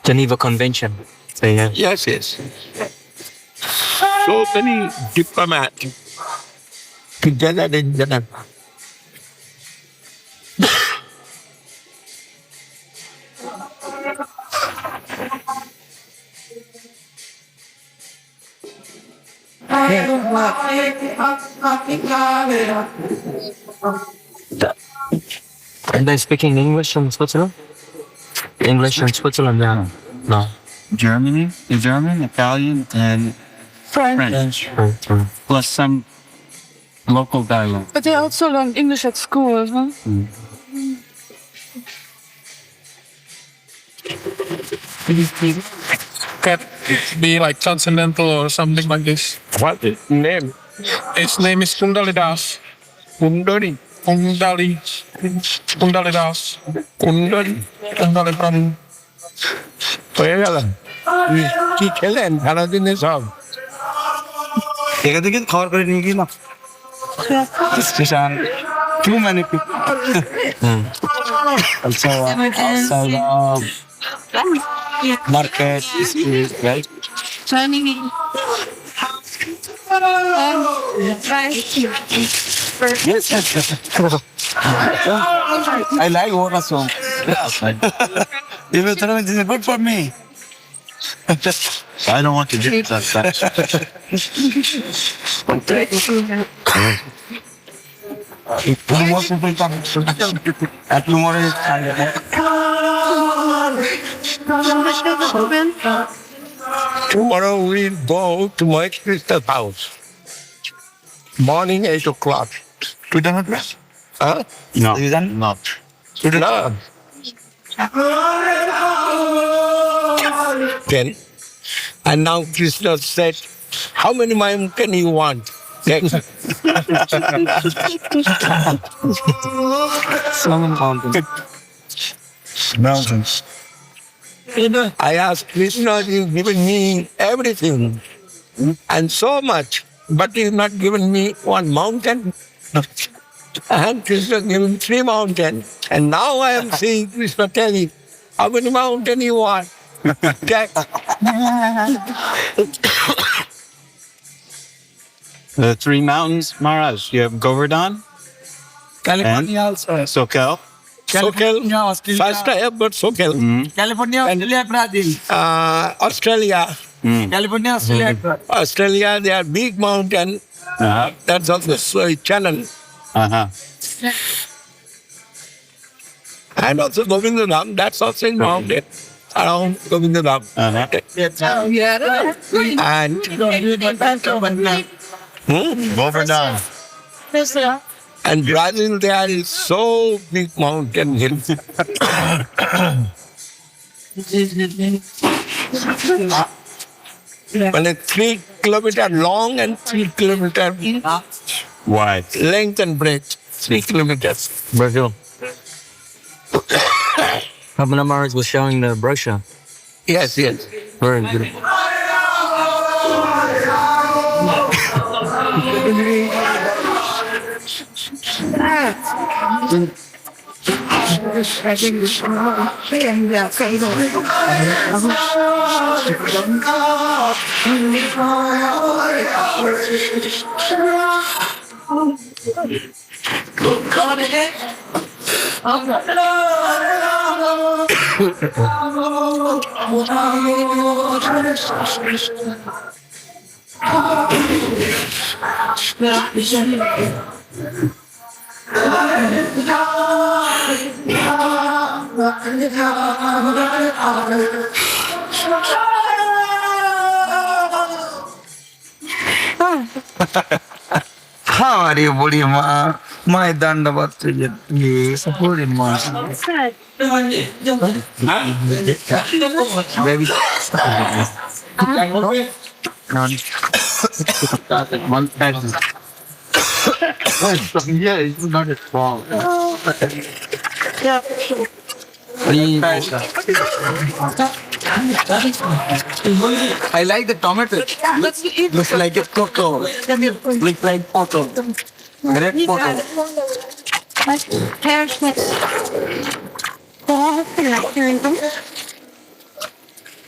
Geneva Convention. Yes, yes. So many diplomats together in Geneva. And they speaking English in Switzerland? English in Switzerland, yeah. No. German, Italian, and French. Plus some local dialect. But they also learn English at school, huh? Could be like transcendental or something like this. What is name? Its name is Kundalidas. Kundali. Kundalidas. Kundali from. কি খেলেন সারাদিনে সব এখান থেকে খাওয়ার করে নিয়ে গেলাম too many people. Also, market, street, right? Turning in. Yes, yes. I like Wora song. Even though it is good for me. I don't want to do that. Tomorrow we'll go to my sister's house. Morning 8 o'clock. To the address? Huh? No. Not. To the lab. Then, and now Krishna said, how many mountains you want? Next. Some mountains. Mountains. I asked Krishna, you've given me everything and so much, but you've not given me one mountain. And Krishna given 3 mountains. And now I am seeing Krishna telling, how many mountains you want? The 3 mountains, Maharaj. You have Govardhan, California also. Sokel. Sokel. First I have got Sokel. California, Australia, Brazil. Australia. California, Australia. Australia, they are big mountain. That's also channel. And also Govinda Dham, that's also in mountain. Around Govinda Dham. And Govardhan. And Brazil, there is so big mountain hills. Well, it's 3 kilometers long and 3 kilometers wide. Length and breadth, 3 kilometers. Brazil. Govinda Maharaj was showing the brochure. Yes, yes. Very beautiful. How are you, Budima? My Dandavat to you. Support him, Ma. Baby. Yeah, it's not a small. I like the tomato. Looks like a cocoa. Looks like photo. Great photo.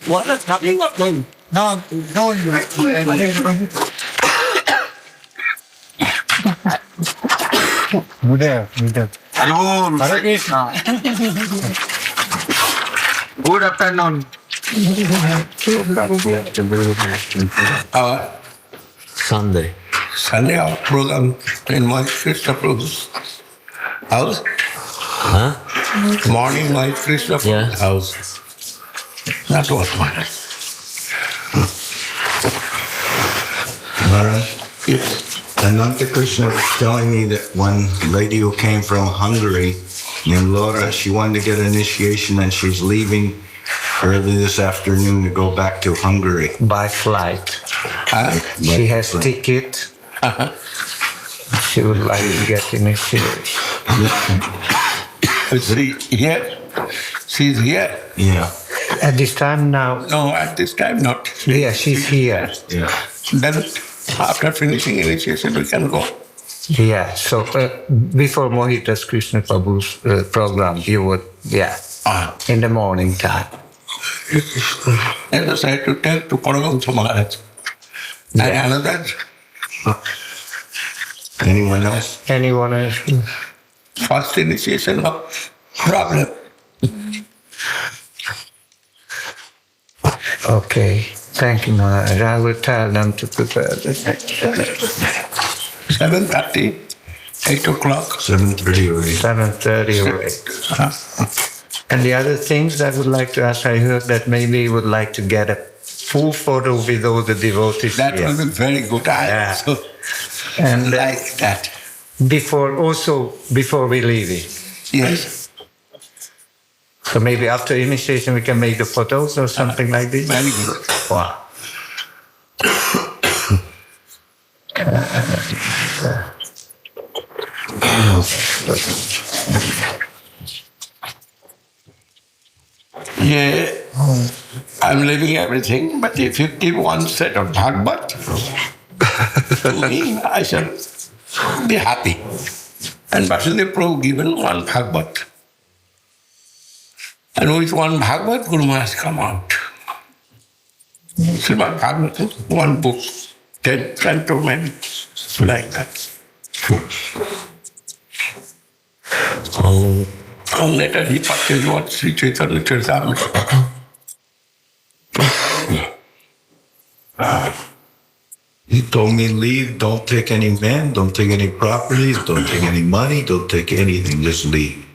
What is happening? No, Gurudev. Hare Krishna. Good afternoon. Sunday our program in my Krishna Prabhu's house. Morning my Krishna Prabhu's house. That was mine. Maharaj? Yes. Ananta Krishna was telling me that one lady who came from Hungary named Laura, she wanted to get an initiation and she's leaving early this afternoon to go back to Hungary. By flight. She has ticket. She would like to get initiated. Here? She's here? Yeah. At this time now? No, at this time not. Yeah, she's here. Yeah. Then after finishing initiation we can go. Yeah, so before Mohita's Krishna Prabhu's program, you would, in the morning time. And I said to tell to Paramahansa Maharaj. And another. Anyone else? Anyone else? First initiation of problem. Okay. Thank you, Maharaj. I will tell them to prepare this. 7:30, 8 o'clock. 7:30 or 8. 7:30 or 8. And the other things I would like to ask, I heard that maybe you would like to get a full photo with all the devotees. That will be very good. I also and like that. Before we leave it. Yes. So maybe after initiation we can make the photos or something like this? Very good. Wow. Yeah, I'm leaving everything, but if you give one set of Bhagavad to me, I shall be happy. And Vasudev Prabhu given one Bhagavad. And with one Bhagavad, Guru Maharaj come out. Srimad Bhagavatam, one book, 10 cantonments, like that. And later he purchased what Sri Chaitanya Charitamrita. He told me, leave, don't take any men, don't take any properties, don't take any money, don't take anything, just leave.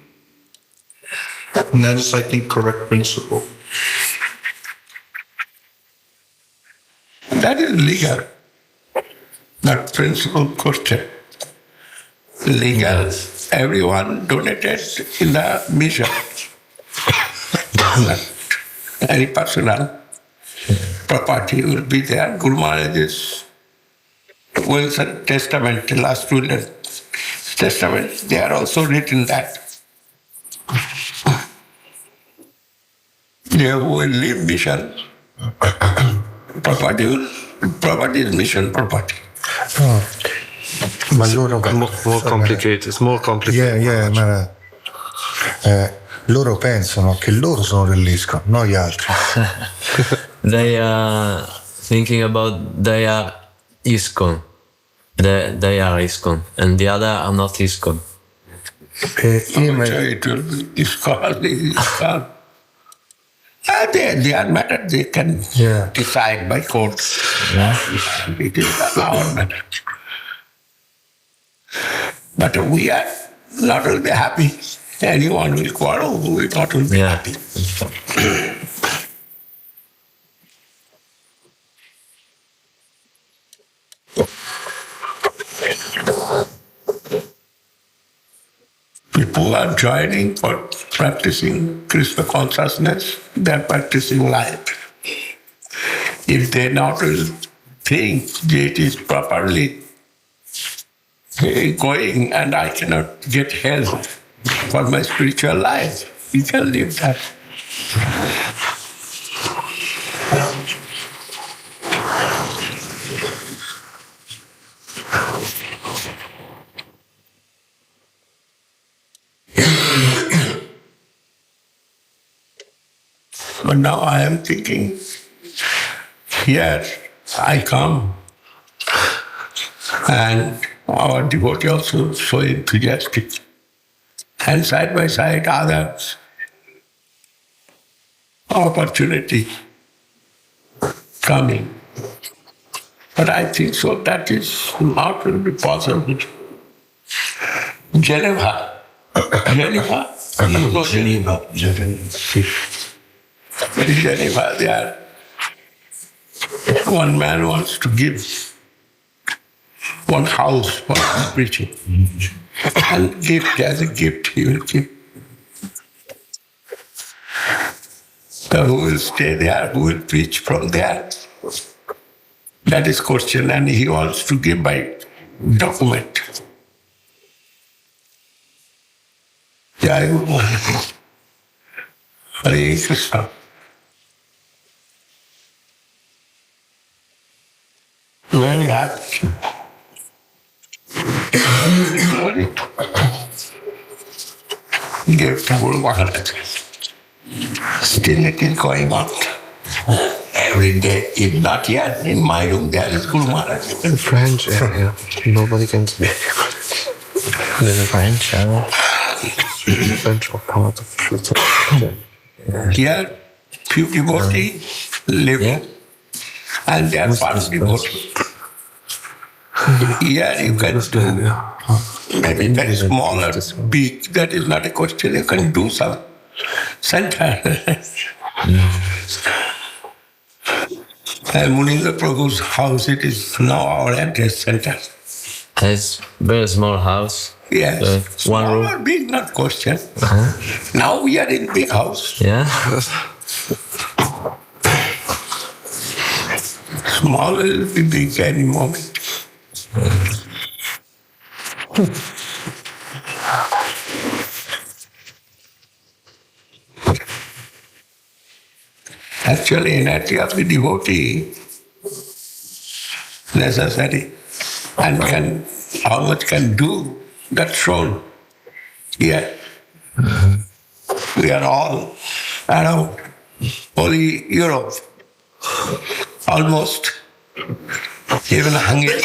And that is, I think, correct principle. That is legal. That principle question. Legal. Everyone donated in the mission. Any personal property will be there. Guru Maharaj's wills and testament, the last will and testament, they are also written that. They will leave mission. Property is mission property. Ma loro more complicated. It's more complicated. Loro pensano che loro sono dell'ISKCON, non gli altri. They are thinking about they are ISKCON. They are ISKCON, and the other are not ISKCON. It will be ISKCON. They are matter they can decide by court. It is our matter. But we are not will be happy. Anyone will quarrel, we not will be happy. People are joining for practicing Krishna consciousness, they are practicing life. If they not will think that it is properly going and I cannot get help for my spiritual life, you can leave that. But now I am thinking, here I come, and our devotee also so enthusiastic, and side by side others, opportunity coming. But I think so that is not will be possible. Geneva. Geneva, there. One man wants to give one house for preaching. And gift as a gift he will give. So who will stay there? Who will preach from there? That is question, and he wants to give by document. Jai Guru. Hare Krishna. Very happy. Give to Guru Maharaj. Still it is going on. Every day, if not yet, in my room there is Guru Maharaj. In French area, nobody can speak. There's a French area. French part of Here, few devotees living, and they are fast devotees. Here you can do maybe very small or big, that is not a question. You can do some center. And Munindra Prabhu's house, it is now our address center. It's very small house. Yes, one small room. or big, not question. Now we are in big house. Yeah. Small will be big any moment. Actually, energy of the devotee necessary and can how much can do, that's shown here. We are all around, only Europe, almost, even Hungary.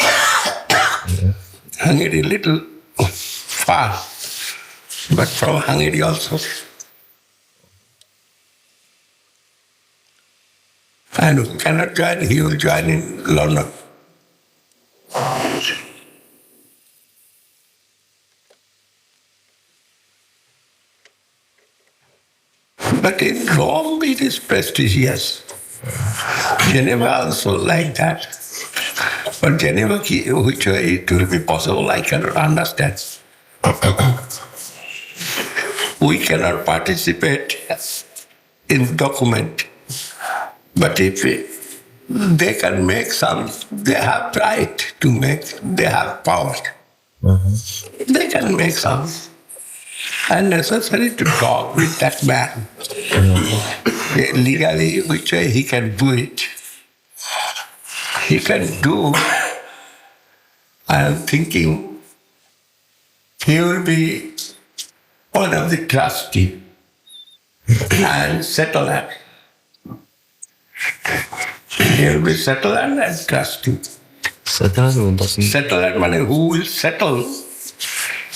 Hungary little far, but from Hungary also. And who cannot join, he will join in London. But in Rome it is prestigious. Geneva also like that. But Geneva, which way it will be possible, I cannot understand. We cannot participate in document. But if they can make some, they have right to make, they have power. They can make some. And necessary to talk with that man. Legally, which way he can do it. He can do, I am thinking, he will be one of the trustees and settler. He will be settler and trustee. Settler means who will settle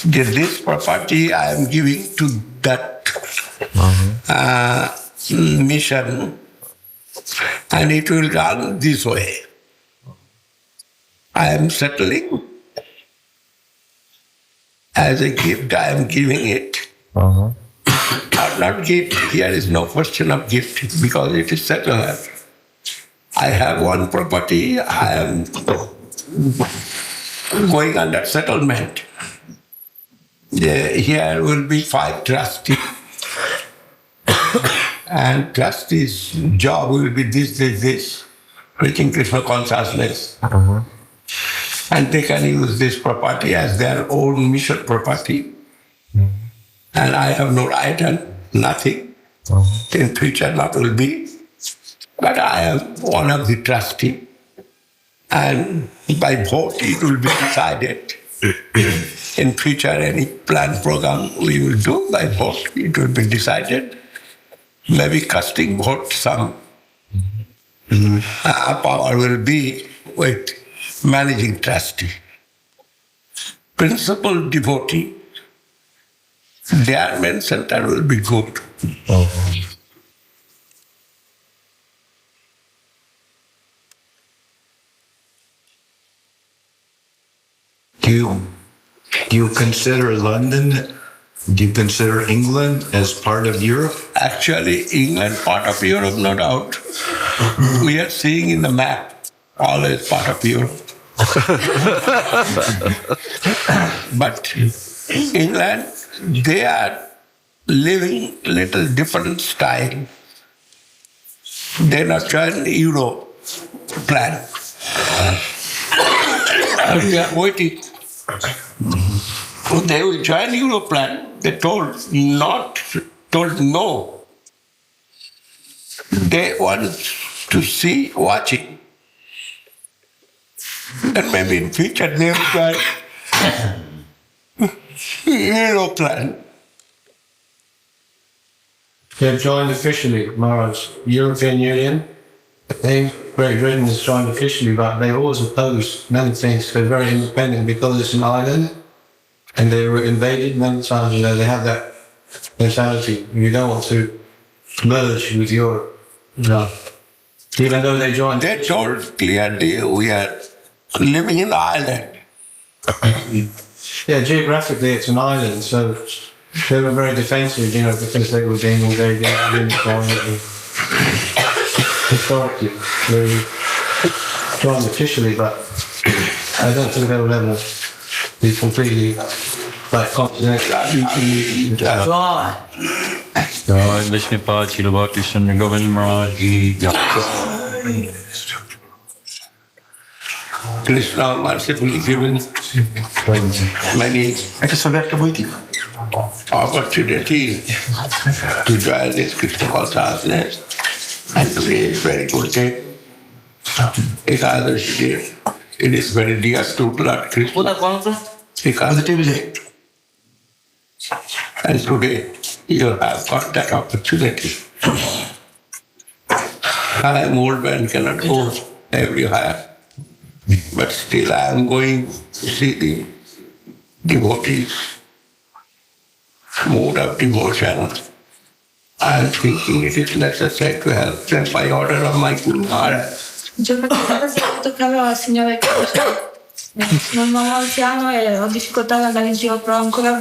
this property I am giving to that mission, and it will run this way. I am settling as a gift, I am giving it. Or not gift, here is no question of gift because it is settled. I have one property, I am going under settlement. Here will be 5 trustees. And trustees' job will be this, preaching Krishna consciousness. And they can use this property as their own mission property. And I have no right and nothing. In future not will be. But I am one of the trustees. And by vote it will be decided. In future any plan program we will do by vote, it will be decided. Maybe casting vote some power will be with managing trustee. Principal devotee, their main center will be good. Do you consider London, do you consider England as part of Europe? Actually, England part of Europe, no doubt. We are seeing in the map, always part of Europe. But England, they are living little different style. They not join Euro plan. We are waiting. They will join Euro plan. They told no. They want to see, watching. And maybe in future they will join Euro plan. They've joined officially, Maharaj. European Union, they, Great Britain has joined officially, but they always opposed many things. They're very independent because it's an island, and they were invaded many times. You know, they have that mentality. You don't want to merge with Europe. No. Even though they joined. They told clearly we are living in the island. Yeah, geographically it's an island, so they were very defensive, you know, because they were being invaded historically. They joined officially, but I don't think they will ever be completely like continental. God, Vishnu Pad, Srila Bhakti, Srila Govinda Maharaj. Krishna mercifully given many opportunity to join this Krishna consciousness, and today is very good day. Ekadashi day. It is very dear to Lord Krishna. Ekadashi day. And today you have got that opportunity. I am old man, cannot go everywhere. But still I am going to see the devotees, mode of devotion. I am thinking it is necessary to help them by order of my Guru Maharaj. Toccava al Signore Krishna. Sono un uomo anziano e ho difficoltà ad andare in giro, però ancora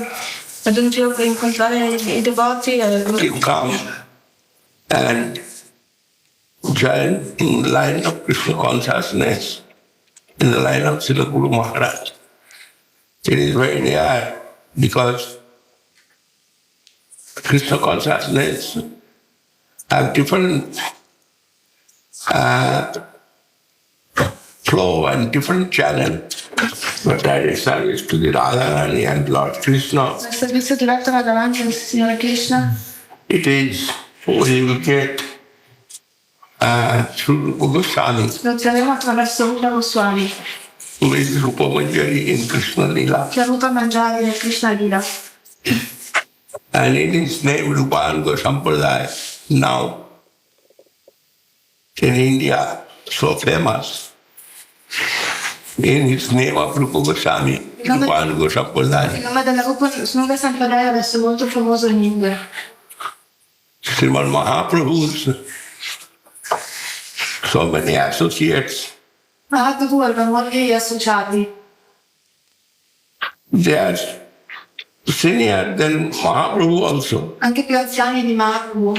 vado in giro per incontrare i devoti. You come and join in the line of Krishna consciousness, in the line of Srila Guru Maharaj. It is very rare because Krishna consciousness have different flow and different channel. But direct service to the Radharani and Lord Krishna. Il servizio diretto va davanti al Signore Krishna. It is we will get through Rupa Goswami. Lo otterremo attraverso Rupa Goswami. Who is Rupa Manjari in Krishna Lila. Che è Rupa Manjari nel Krishna Lila. And in his name Rupa Sampradaya now in India so famous. In his name of Rupa Goswami, Rupa Sampradaya. Il nome della Rupa Sampradaya adesso è molto famoso in India. Srimad Mahaprabhu's so many associates. Mahaprabhu aveva molti associati. They are senior than Mahaprabhu also. Anche più anziani di Mahaprabhu.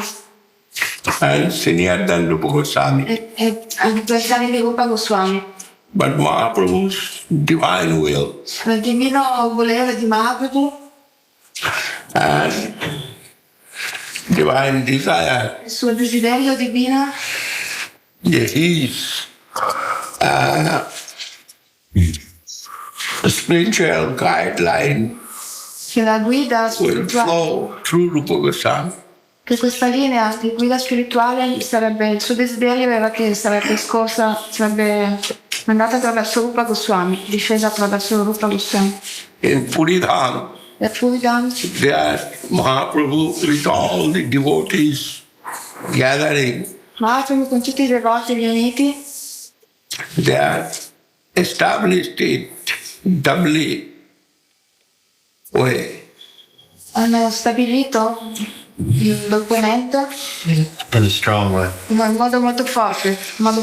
And senior than Rupa Goswami. E anche più anziani di Rupa Goswami. But Mahaprabhu's divine will. Il divino volere di Mahaprabhu. And divine desire. Il suo desiderio divino. His spiritual guideline Che la guida will spirituale. flow through Rupa Goswami. Che questa linea di guida spirituale sarebbe, il suo desiderio era che sarebbe andata attraverso Rupa Goswami, discesa attraverso Rupa Goswami. In Puridham, E Puridham, there Mahaprabhu with all the devotees gathering, Mahaprabhu con tutti i devoti riuniti, they are established it doubly way. hanno stabilito il documento In a strong way. in un modo molto forte.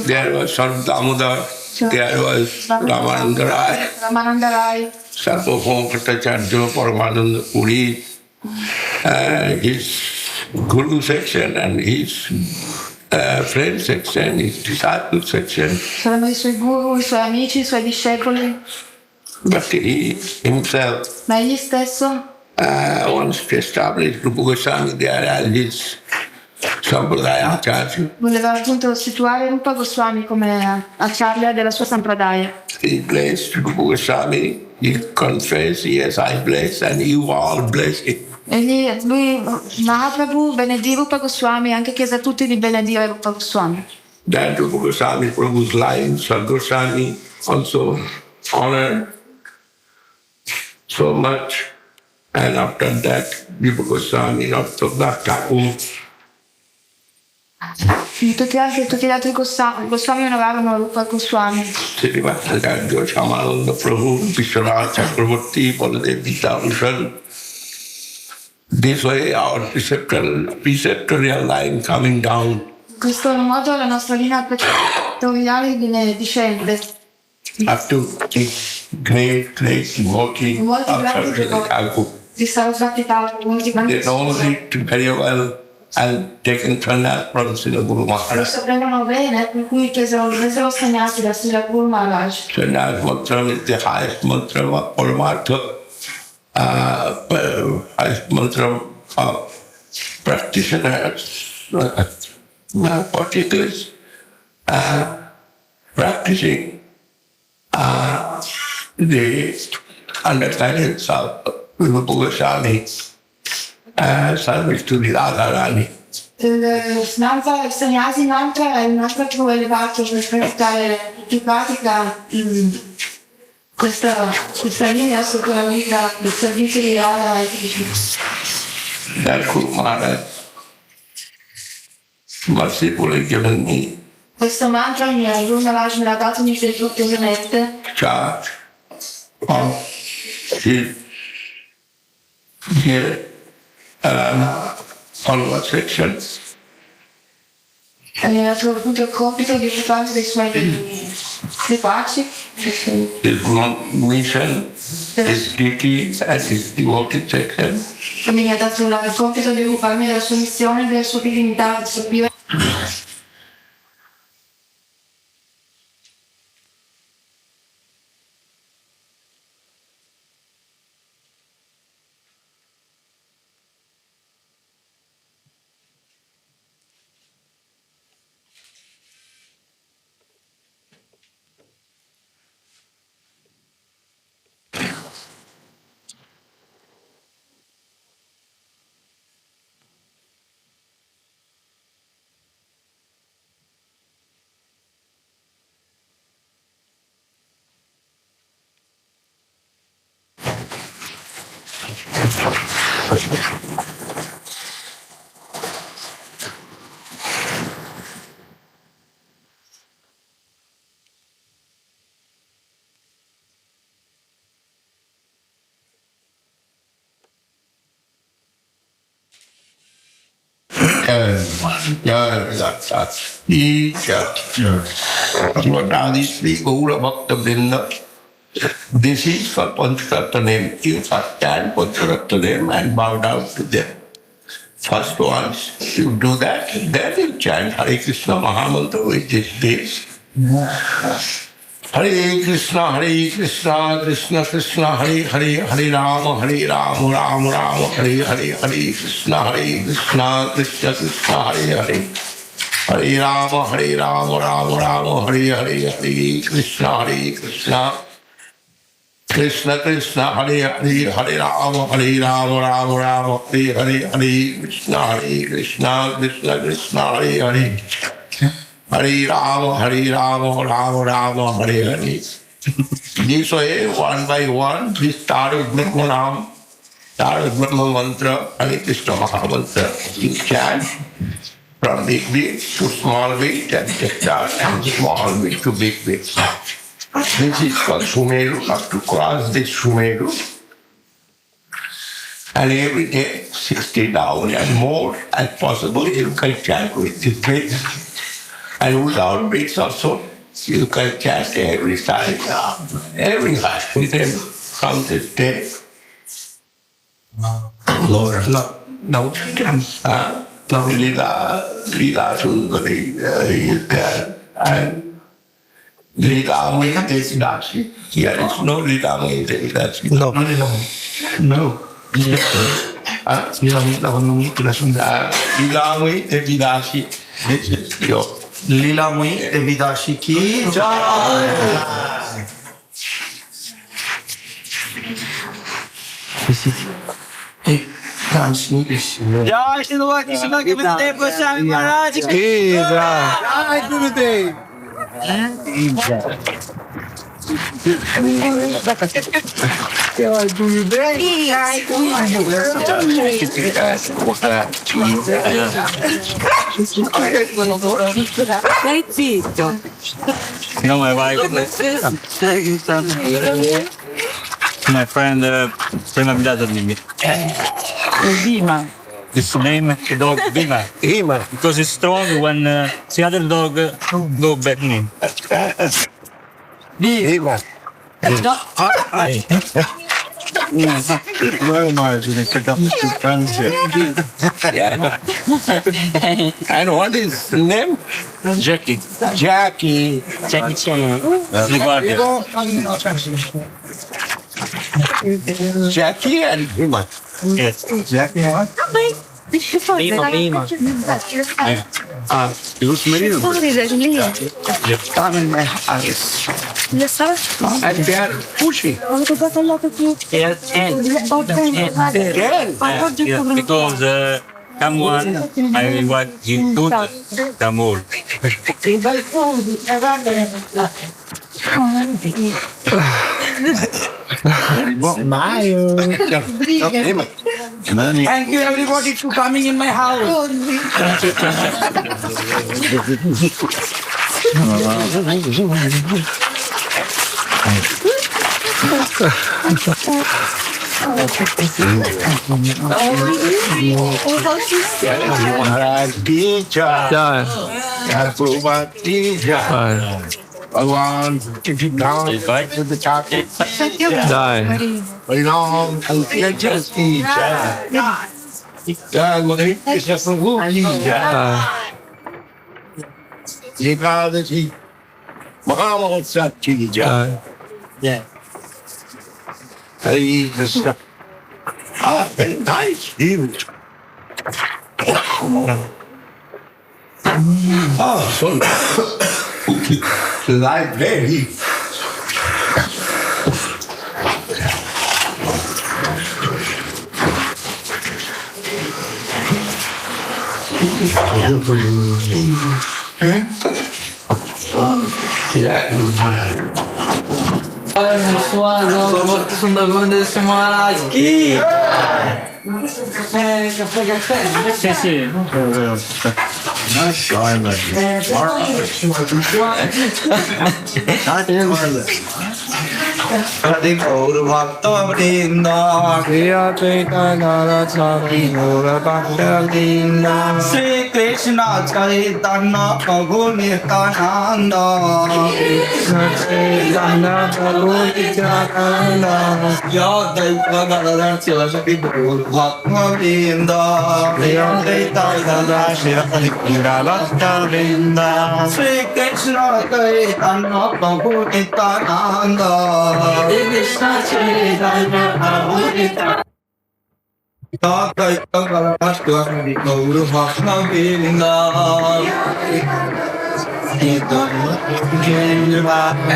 There was Sar Damodar, there was Ramananda Rai, Ramananda Rai, Sarvabhauma Bhattacharya, Paramananda Puri, his Guru section and his friend section, his disciple section. saranno i suoi guru, i suoi amici, i suoi discepoli, But he himself ma egli stesso wants to establish Rupa Goswami there as his Sampradaya Acharya. voleva appunto situare Rupa Goswami come acharya della sua Sampradaya. He blessed Rupa Goswami, he confessed, yes, I bless, and you all bless him. E lui, Mahaprabhu, benedì Rupa Goswami, anche chiese a tutti di benedire Rupa Goswami. That Rupa Goswami, Prabhu's line, Sar Goswami also honored so much. And after that, Rupa Goswami, after Bhakti, Tutti gli altri Goswami non avevano Rupa Goswami. Srivastagandho, Shamananda Prabhu, Vishwanath Chakravarti, Baladev Vitabhushan. This way our preceptorial line coming down. In questo modo la nostra linea pretoriale discende. Up to great devotee Di Sarasvati Thakur, molti grandi. they know it very well and taken sannyas from Srila Guru Lo Maharaj. sapevano bene, per cui presero segnati da Srila Guru Maharaj. Sannyas mantra is the highest mantra of Paramartha, highest mantra of practitioners, particularly practicing the under guidance of Dev-Goswami service to the Radharani. Il segnati mantra è un mantra più elevato per portare in pratica questa linea sulla vita del servizio di Radha e Krishna. That Guru Maharaj mercifully given me Questo mantra Guru Maharaj me l'ha dato misericordiosamente. charge of his conversation. E mi ha avuto il compito di occuparsi dei suoi seguaci. His mission, his duty and his devoted section. E mi ha dato il compito di occuparmi della sua missione, della sua divinità, del suo vivere. Now these people who are Bhakta Vrinda, this is for Pancharatta. You first stand Pancharatta and bow down to them. First once you do that, then you chant Hare Krishna Mahamantra with this. Hare Krishna, Krishna Krishna, Hare Hare, Hare Rama, Rama Rama, Hare Hare, Hare Krishna, Krishna Krishna, Hare Hare. Hare Rama, Rama Rama, Hare Hare, Hare Krishna, Krishna Krishna, Hare Hare, Hare Rama, Rama Rama, Hare Hare, Hare Krishna, Krishna Krishna, Hare Hare. Hare Rama, Rama Rama, Hare Hare. This way, one by one, this Tarak Brahma Mantra, Hare Krishna Mahamantra, you chant from big bit to small bit and take that and small bit to big bit. This is called Sumeru, up to cross this Sumeru. And every day, 60 down and more as possible, you can chant with this bit. And without bits also, you can chant every time, every time with them from this day. Lord, no, Lila Sundari is there, and Lila Devidasi. Here is no Lila Devidasi. No. Lila Devidasi. This is your Lila Mui Devidashi ki Jai Srila Krishna Kanta Didi Maharaj ki Jai Gurudev. Stai zitto. No, my wife, my friend, prima abitato di Bima. It's name the dog Bima. Bima. Because it's strong when the other dog go back in. Bima. Well, Mars, they pick up two friends here. And what is the name? Jackie. Jackie. Jackie Chan. Jackie and Bima. Yes. Jackie and what? Bima. It was many of them. Come in my house. And they are pushy. Yes, and. Because someone I want him to the more. Thank you everybody for coming in my house. Maharaj Teacher. Approval Teacher. Bhagwan, if you down to the chapter. Belong to Teacher. Jikadati Muhammad Satija. Yeah. Hey, this nice huge. Oh, so library. Sundar Govinda Maharaj ki. Sì, sì. Not Charlotte. Not Charlotte. Sri Krishna Chaitanya Prabhu Nityananda. Bhakti-vinda, Sri Krishna Chaitanya Prabhu Nityananda. Krishna Chaitanya Prabhu Nityananda.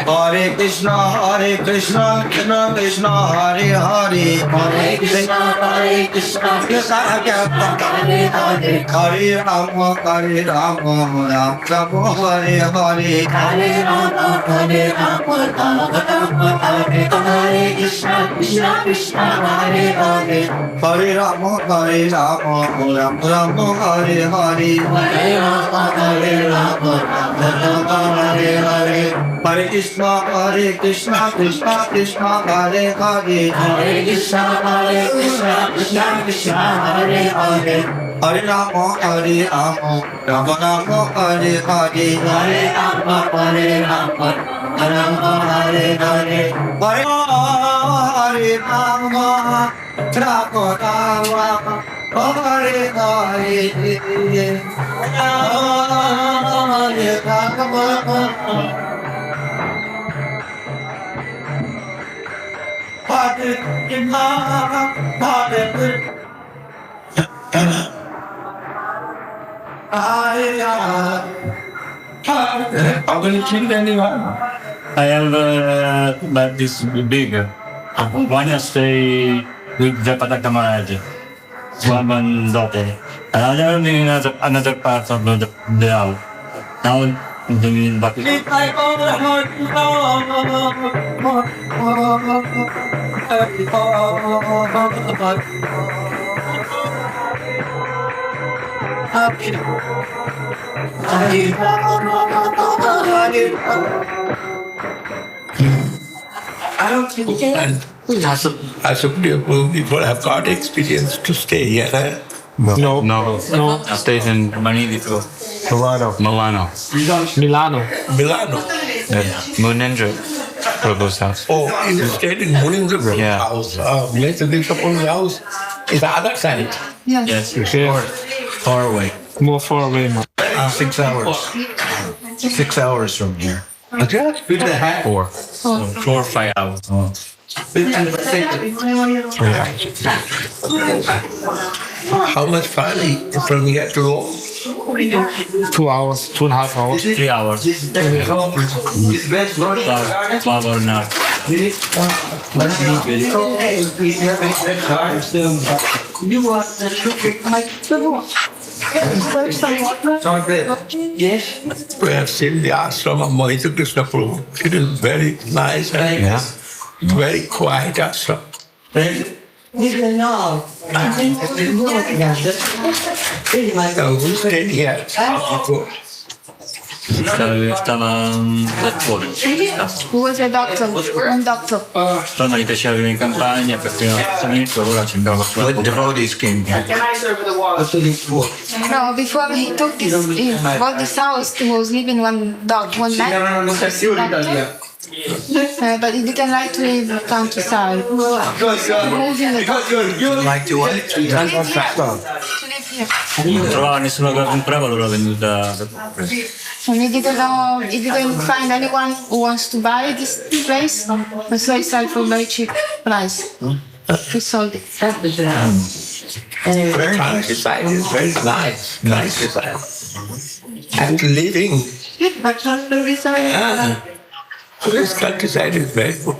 Hare Krishna, Krishna Krishna, Hare Hare, Hare Krishna, Krishna Krishna, Hare Hare, Hare Rama, Rama Rama, Hare Hare, Hare Rama, Rama Hare Krishna, Krishna Krishna, Hare Hare, Hare Rama, Rama Rama, Hare Hare, Hare Rama, Rama Hare Hare, Hare Krishna, Krishna Krishna, Hare Hare, Hare Krishna, Krishna Krishna, Hare Hare, Hare Rama, Rama Rama, Hare Hare, Hare Rama, Rama Hare Hare, Hare Rama, Rama Hare I'm going to kill anyone. I have but this big. One I stay with the Pataka Maharaj. One daughter. Another in another part of the house. Now doing Bhakti. And as of people have got experience to stay here. No. Stays in Milano. Munendra Prabhu's house. Oh, you stayed in Munindra Yeah. house. Later Prabhu's house is the other side. Yes, far away. More far away. 6 hours. 6 hours from here. 4 or 5 hours. How much farther from here to Rome? 2 hours, 2.5 hours, 3 hours. 12 hours now. Yes. We have seen the ashram of Mohita Krishna Prabhu. It is very nice and very quiet ashram. Who stayed here? Who was a doctor? One doctor. Sono li piaceva in campagna perché ora c'entrava qua. Devotees came here. No, before he took this, he bought this house, he was living one man. But he didn't like to live countryside. He moved in the Like to what? Non trovava nessuno che la comprava, allora l'ho venduta. And he didn't find anyone who wants to buy this place, and so he sold for a very cheap price. He sold it. Very countryside is very nice. Countryside. And living. This countryside is very good.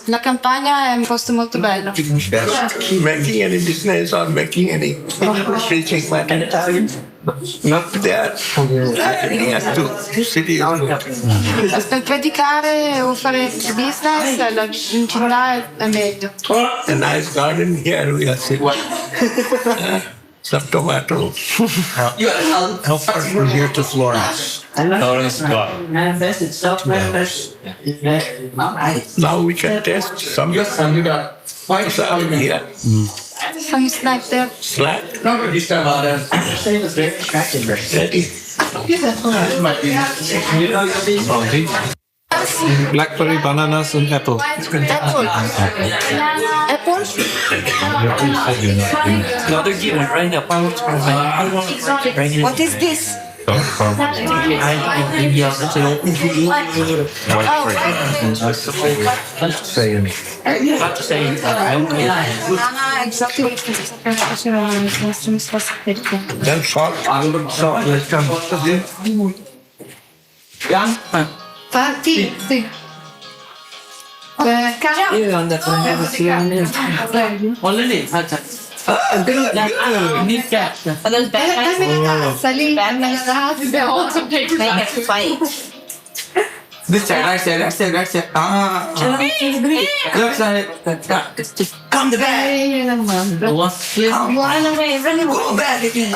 La campagna è un posto molto bello. Making any business or making any preaching matter. Not there. Near to city. Per predicare o fare business in città è meglio. A nice garden here we are sitting. Some tomatoes. How far from here to Florence? Now we can test some here. Some snack there. Slack. Blackberry, bananas, and apple. Apple. What is this? Then salt. Parti, sì. Io andavo a negoziare. Voglio lì, faccia. Mi piace. Salì, Grazie. Come the bag. Run away. Go back again.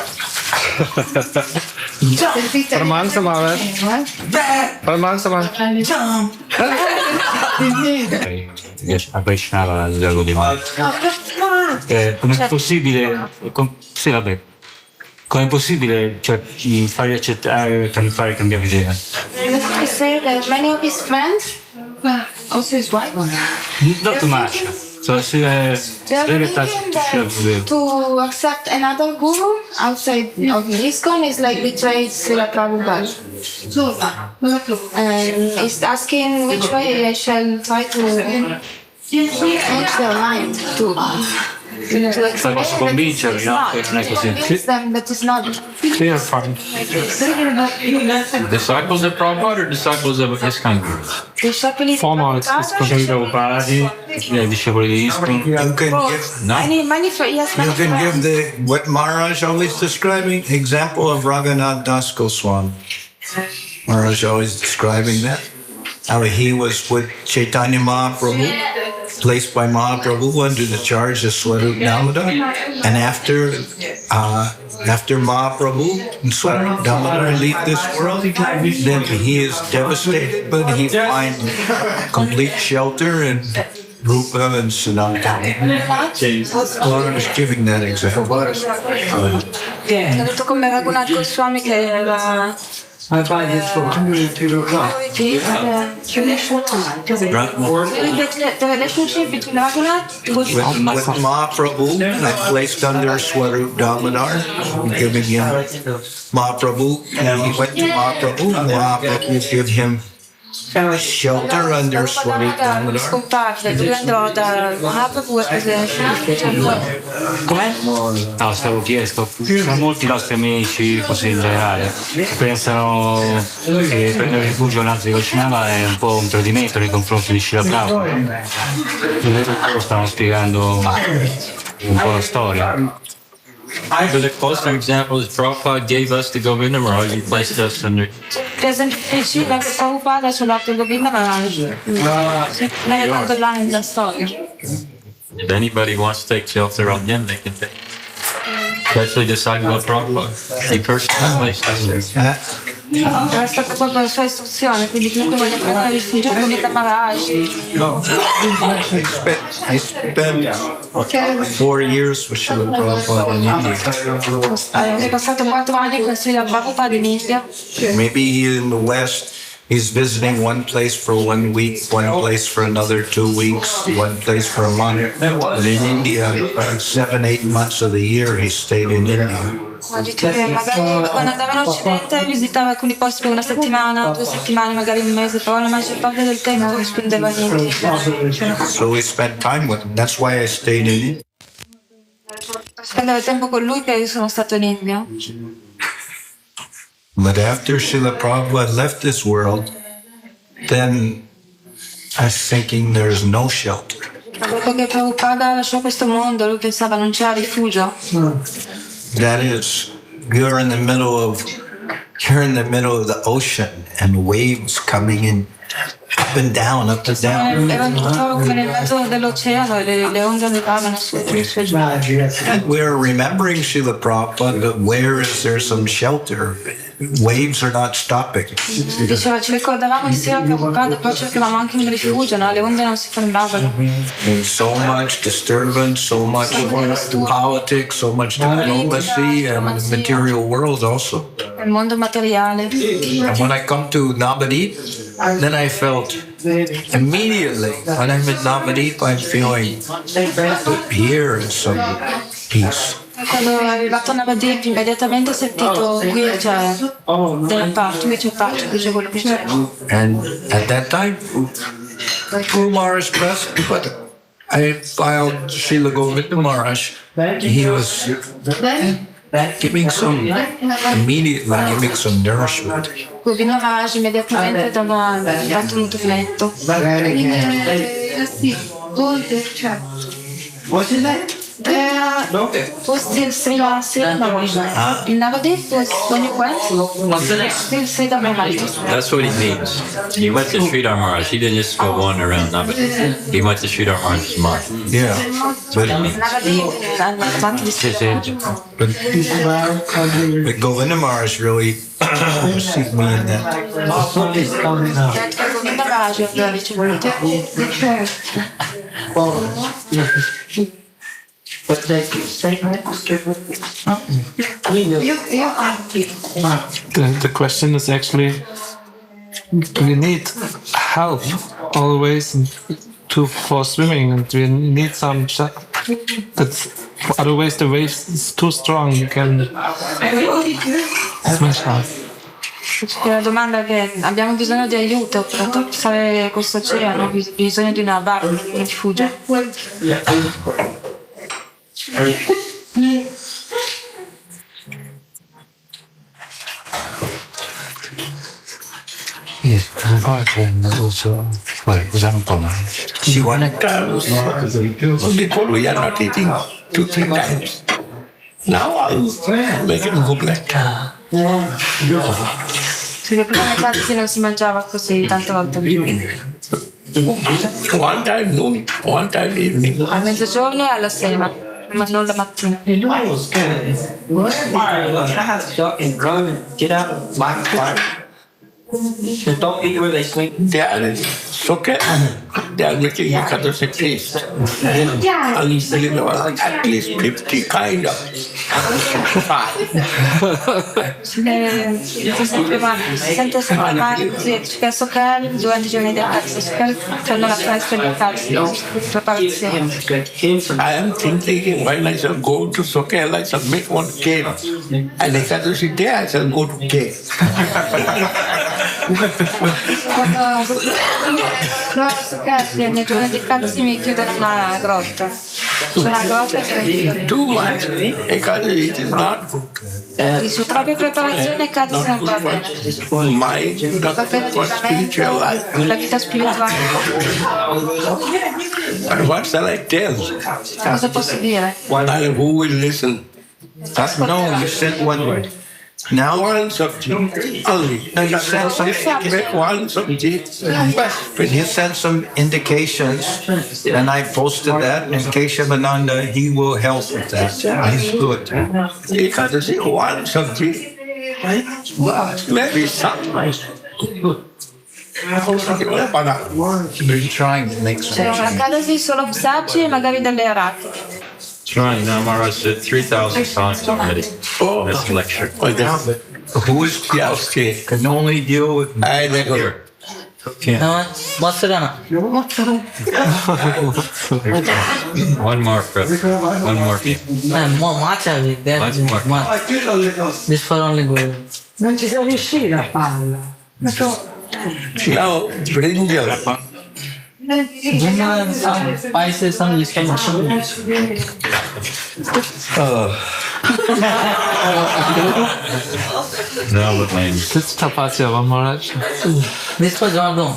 Parmaan sa mga. Parmaan sa mga. Appassionava il gioco di mano. Com'è possibile? Sì, vabbè. Com'è possibile fargli accettare per fare cambiare idea? He said that many of his friends, also his wife, Not too much. So she very attached to accept another guru outside of ISKCON is like betray Srila Prabhupada. And he's asking which way I shall try to change their mind to Posso convincerli, no? Che non è così. convince them that it's not. Clear fine. Disciples of Prabhupada or disciples of ISKCON? Formal is Prabhupada, discepoli di ISKCON. You can give, you can give the what Maharaj always describing example of Raghunath Das Goswami. Maharaj always describing that how he was with Chaitanya Mahaprabhu, placed by Mahaprabhu under the charge of Swarup Damodar, and after Mahaprabhu and Swarup Damodar leave this world, then he is devastated, but he finds complete shelter in Rupa and Sanatana. Maharaj is giving that example. Ha detto come Raghunath Goswami che era the relationship between Raghunath With Mahaprabhu, I placed under Swarup Damodar, giving him Mahaprabhu, and he went to Mahaprabhu, and Mahaprabhu gave him shelter under Swarup Damodar. scomparve, lui andò da Mahaprabhu e Com'è? No, stavo chiesto. Molti nostri amici, così in generale, pensano che prendere rifugio all'altro di Vaishnava è un po' un tradimento nei confronti di Srila Prabhupada. Loro stanno spiegando un po' la storia. But the closer example is Prabhupada gave us the Govinda Maharaj, he placed us under. per esempio Srila Prabhupada sull'altro Govinda Maharaj l'hai raccontato là nella storia. If anybody wants to take shelter on him, they can take. Especially disciple of Prabhupada. He personally placed us there. Era stata proprio la sua istruzione, quindi chiunque voglia prendere rifugio con Govinda Maharaj. I spent 4 years with Srila Prabhupada in India. È passato 4 anni con Srila Prabhupada in India. Maybe in the West, he's visiting one place for 1 week, one place for another 2 weeks, one place for a month. But in India, 7-8 months of the year, he stayed in India. Magari quando andava in Occidente visitava alcuni posti per 1 settimana, 2 settimane, magari un mese, però la maggior parte del tempo lo spendeva in India. So we spent time with him. That's why I stayed in India. Spendere tempo con lui che io sono stato in India. But after Srila Prabhupada left this world, then I was thinking there's no shelter. Dopo che Prabhupada lasciò questo mondo, lui pensava non c'era rifugio. That is, you're in the middle of the ocean and waves coming in up and down, up and down. Era tutto come nel mezzo dell'oceano e le onde arrivavano su e su. And we're remembering Srila Prabhupada, but where is there some shelter? Waves are not stopping. Diceva, ci ricordavamo di Srila Prabhupada, però cercavamo anche un rifugio, no? Le onde non si fermavano. And so much disturbance, so much politics, so much diplomacy, and the material world also. Il mondo materiale. And when I come to Nabadwip, then I felt immediately, when I'm in Nabadwip, I'm feeling here is some peace. Quando è arrivato a Nabadwip immediatamente ho sentito qui c'è della pace, qui c'è pace, qui c'è quello che c'è. And at that time, Guru Maharaj pressed, but I found Srila Govinda Maharaj. He was immediately giving some nourishment. Govinda Maharaj immediatamente dava dato un nutrimento. What's his name? Was still Srila in Nabadwip was when you went? Still Srila Maharaj. That's what he means. He went to Sridhar Maharaj. He didn't just go wander around Nabadwip. He went to Sridhar Maharaj's month. Yeah. But Govinda Maharaj really received me in that. Govinda Maharaj aveva ricevuto. The question is actually, we need help always for swimming, and we need some. Otherwise, the wave is too strong. You can smash out. C'è la domanda che abbiamo bisogno di aiuto per attraversare questo oceano, abbiamo bisogno di una barca, di un rifugio. See, one time, before we are not eating 2-3 times. Now I'll make it go black. Perché prima nei pazzi non si mangiava così tante volte al giorno. One time noon, one time evening. A mezzogiorno e alla sera, ma non la mattina. They are okay. They are making a kind of taste. At least 50 kind of. Si sente sempre male, così, ci soccare durante i giorni del cazzo, torno alla festa del cazzo, preparazione. I am thinking when I shall go to Sokel, I shall make one cake. And I can see there, I shall go to cake. No, nei giorni del cazzo mi chiudono una grotta. Una grotta che Too much, because it is not su propria preparazione e cazzo non va bene. mind, not for spiritual life. La vita spirituale. But what shall I tell? Cosa posso dire? And who will listen? No, you said one word. Now, One subject only. no, you said some, Make one subject. but you sent some indications, and I posted that. And Keshavananda, he will help with that. He's good. You can see one subject. Maybe some. We're trying to make C'è some. una casa di solo saggi e magari delle arachidi. Trying now, Maharaj said 3,000 songs already. This lecture. Who is Piaski? Can only deal with. I never. What's it on? One more, Chris. One more. More matcha with that. Lots more. This for only good. Non ci sono riusciti a farla. Now, brinjal. Some spices, some is kind of No, but lame. Sitz Tapatya Maharaj. This for Jordan.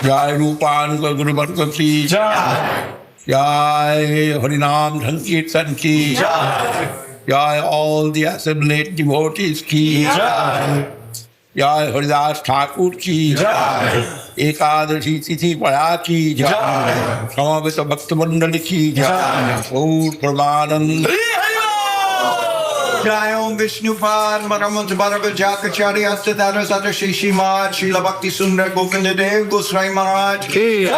Jai Rupan Guru Bhakti ki Jai. Jai Harinam Sankirtan ki Jai. Jai all the assembled devotees ki Jai. Jai Haridas Thakur ki Jai. Ekadashi Tithi Paya ki Jai. Samavita Bhakta Mandali ki Jai. Gaur Pramanand. Jai Om Vishnupad Maramant Bharavat Jakacharya Astadhara Sata Shishi Maharaj Srila Bhakti Sundar Govinda Dev-Goswami Maharaj Ki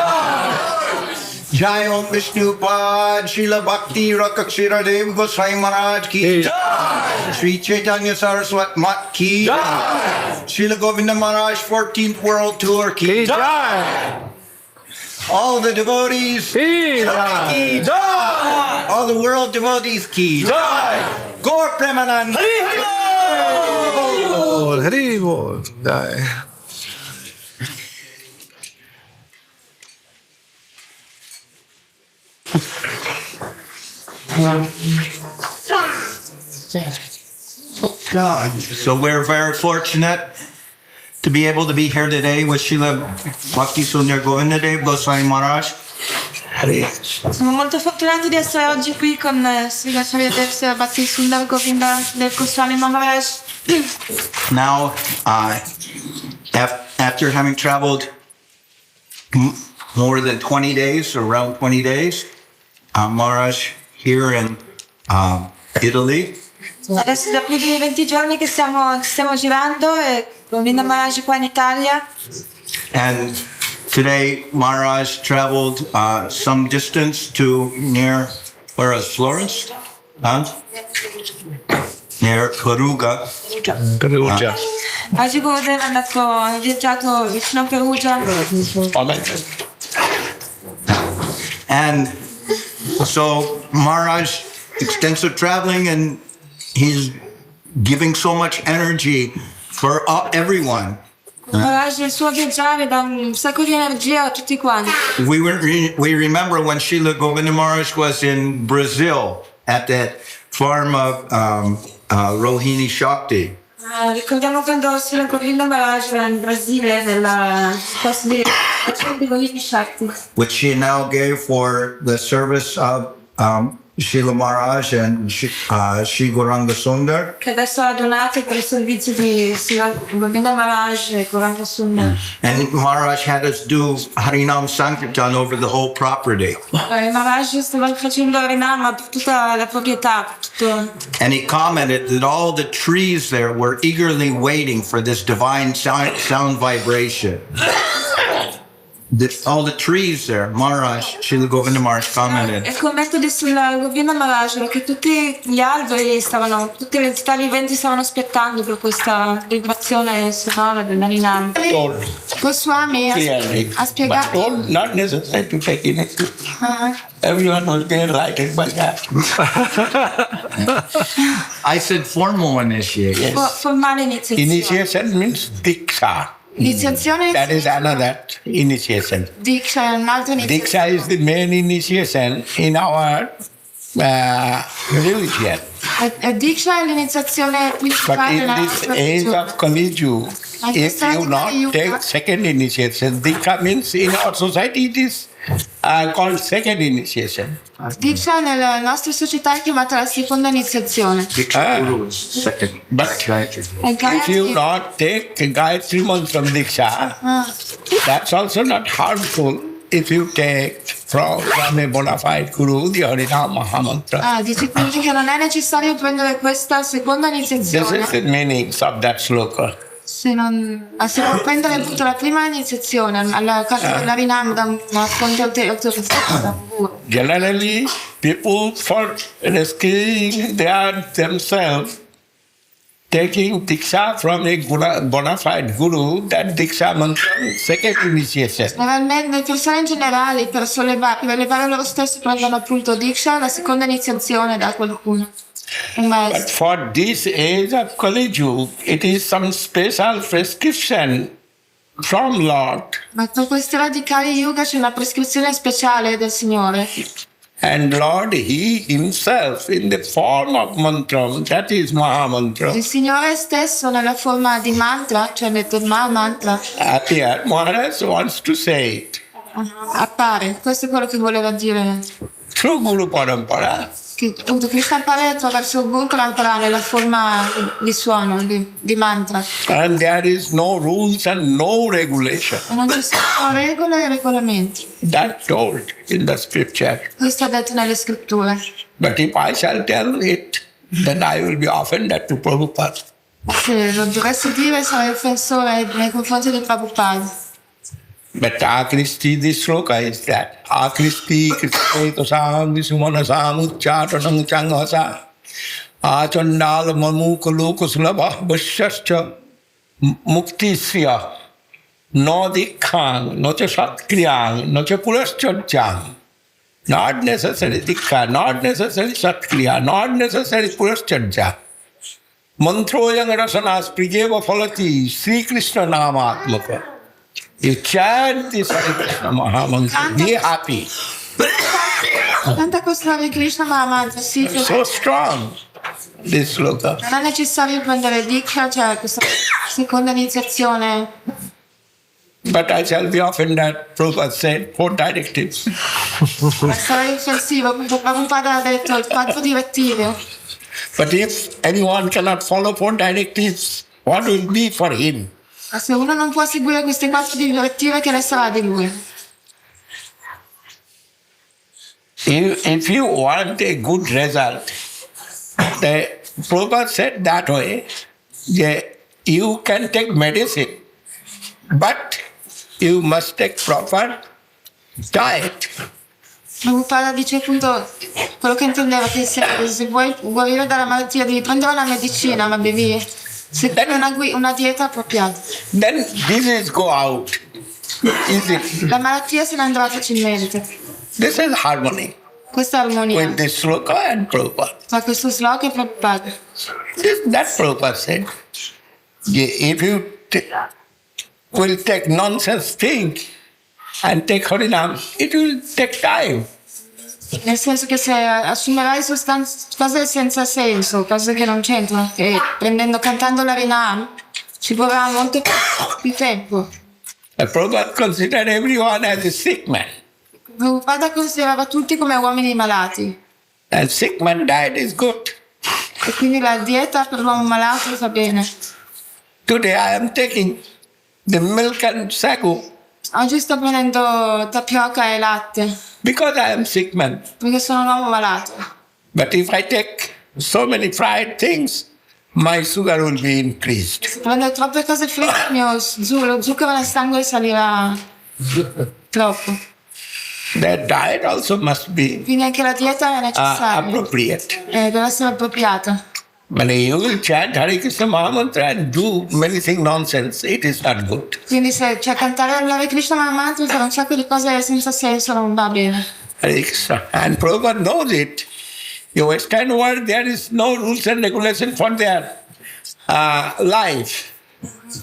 Jai Om Vishnupad Srila Bhakti Rakshira Dev-Goswami Maharaj Ki Sri Chaitanya Saraswat Mat Ki Srila Govinda Maharaj 14th World Tour Ki all the devotees Ki all the world devotees Ki Gaur Premanand Hari Bol. Jai. So we're very fortunate to be able to be here today with Srila Bhakti Sundar Govinda Dev-Goswami Maharaj. Sono molto fortunato di essere oggi qui con Srila Gurudev Bhakti Sundar Govinda Dev-Goswami Maharaj. Now, after having traveled more than 20 days, around 20 days, Maharaj here in Italy. Adesso da più di 20 giorni che stiamo girando e Govinda Maharaj qua in Italia. And today Maharaj traveled some distance to near, where is Florence? Near Perugia. Oggi Gurudev ha viaggiato vicino a Perugia. And so Maharaj, extensive traveling, and he's giving so much energy for everyone. Maharaj il suo viaggiare dà un sacco di energia a tutti quanti. We remember when Srila Govinda Maharaj was in Brazil at that farm of Rohini Shakti. Ricordiamo quando Srila Govinda Maharaj era in Brasile nella posto di Rohini Shakti. Which she now gave for the service of Srila Maharaj and Sri Gauranga Sundar. Che adesso ha donato per il servizio di Srila Govinda Maharaj e Gauranga Sundar. And Maharaj had us do Harinam Sankirtan over the whole property. Maharaj stava facendo Harinam per tutta la proprietà. And he commented that all the trees there were eagerly waiting for this divine sound vibration. All the trees there, Maharaj, Srila Govinda Maharaj commented. Il commento di Srila Govinda Maharaj era che tutti gli alberi tutte le entità viventi stavano aspettando per questa vibrazione sonora dell'Harinam. Goswami ha spiegato. Not necessary to take it. Everyone was getting lighted by that. I said formal initiation. Formale iniziazione. Initiation means diksha. Iniziazione. That is another initiation. Diksha è un'altra iniziazione. Diksha is the main initiation in our religion. Diksha è l'iniziazione principale della nostra religione. But in this age of Kali Yuga, if you not take second initiation, Diksha means in our society it is called second initiation. Diksha nella nostra società è chiamata la seconda iniziazione. But if you not take Gayatri Mantra Diksha, that's also not harmful if you take from a bona fide Guru the Harinam Mahamantra. Dice quindi che non è necessario prendere questa seconda iniziazione. This is the meaning of that sloka. Se non prendere appunto la prima iniziazione alla casa dell'Harinam da una fonte autorizzata. Generally, people for rescuing themselves, taking Diksha from a bona fide Guru, that Diksha mantra is second initiation. Le persone in generale per elevare loro stessi prendono appunto Diksha, la seconda iniziazione da qualcuno. But for this age of Kali Yuga, it is some special prescription from Lord. Ma per questi radicali yoga c'è una prescrizione speciale del Signore. And Lord, He Himself, in the form of mantra, that is Mahamantra. Il Signore stesso nella forma di mantra, cioè nel Mahamantra, Here, Maharaj wants to say it. appare. Questo è quello che voleva dire. Through Guru Parampara. Che appunto Krishna appare attraverso Guru Parampara nella forma di suono, di mantra. And there is no rules and no regulation. E non ci sono regole e regolamenti. That's told in the scripture. Questo è detto nelle scritture. But if I shall tell it, then I will be offended to Prabhupada. Se lo dovessi dire sarei offensore nei confronti di Prabhupada. But Akristi, this sloka is that. Akristi, Krishnetosam, Visumanasam, Ucchatanam Changasa, Achandala Mamuka Lokuslabha, Bashascha, Muktisya, no Dikkhan, no cha Satkriyan, no cha Purascharjam. Not necessary Dikkha, not necessary Satkriya, not necessary Purascharja. Mantroyang Rasanas Prijeva Phalati, Sri Krishna Namatmaka. You chant this Hare Krishna Mahamantra, be happy. Canta questo Hare Krishna Mahamantra, sì. So strong, this sloka. Non è necessario prendere Diksha, cioè questa seconda iniziazione. But I shall be offended, Prabhupada said, 4 directives. Sarei offensivo, Prabhupada ha detto 4 direttive. But if anyone cannot follow 4 directives, what will be for him? Ma se uno non può seguire queste 4 direttive, che ne sarà di lui? If you want a good result, the Prabhupada said that way, you can take medicine, but you must take proper diet. Prabhupada dice appunto quello che intendeva, che se vuoi guarire dalla malattia devi prendere una medicina, ma devi seguire una dieta appropriata. Then disease go out. La malattia se ne andrà facilmente. This is harmony. Questa è armonia. With this sloka and Prabhupada. Tra questo sloka e Prabhupada. That Prabhupada said, if you will take nonsense thing and take Harinam, it will take time. Nel senso che se assumerai cose senza senso, cose che non c'entrano, e cantando l'Harinam, ci vorrà molto più tempo. Prabhupada considered everyone as a sick man. Prabhupada considerava tutti come uomini malati. And sick man diet is good. E quindi la dieta per l'uomo malato va bene. Today I am taking the milk and sagu. Oggi sto prendendo tapioca e latte. Because I am sick man. Perché sono un uomo malato. But if I take so many fried things, my sugar will be increased. Se prendo troppe cose fritte, lo zucchero nel sangue salirà troppo. Their diet also must be Quindi anche la dieta è necessaria. Appropriate. Deve essere appropriata. But you will chant Hare Krishna Mahamantra and do many things nonsense. It is not good. Quindi se cantare l'Hare Krishna Mahamantra e fare un sacco di cose senza senso non va bene. Hare Krishna. And Prabhupada knows it. The Western world, there is no rules and regulations for their life.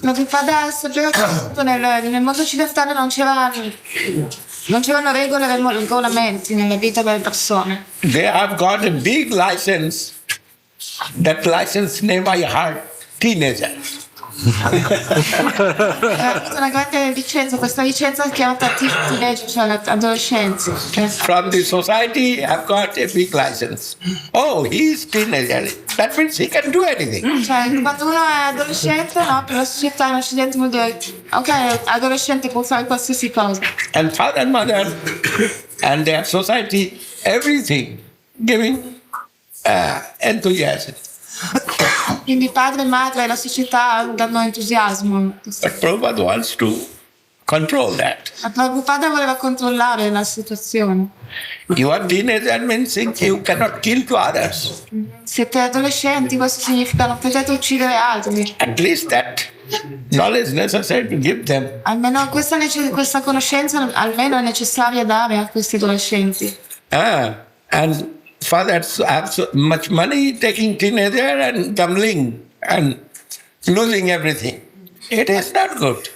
Prabhupada sapeva che nel mondo occidentale non c'erano regole e regolamenti nella vita delle persone. They have got a big license. That license name I heard, teenager. Una grande licenza, questa licenza è chiamata teenager, cioè adolescenza. From the society, I've got a big license. Oh, he's teenager. That means he can do anything. Cioè, quando uno è adolescente, no, per la società in Occidente vuol dire, ok, adolescente può fare qualsiasi cosa. And father and mother and their society, everything, giving enthusiasm. Quindi padre e madre e la società danno entusiasmo. But Prabhupada wants to control that. Ma Prabhupada voleva controllare la situazione. You are teenager means you cannot kill to others. Siete adolescenti, questo significa non potete uccidere altri. At least that knowledge necessary to give them. Almeno questa conoscenza almeno è necessaria dare a questi adolescenti. And fathers have so much money taking teenager and gambling and losing everything. It is not good.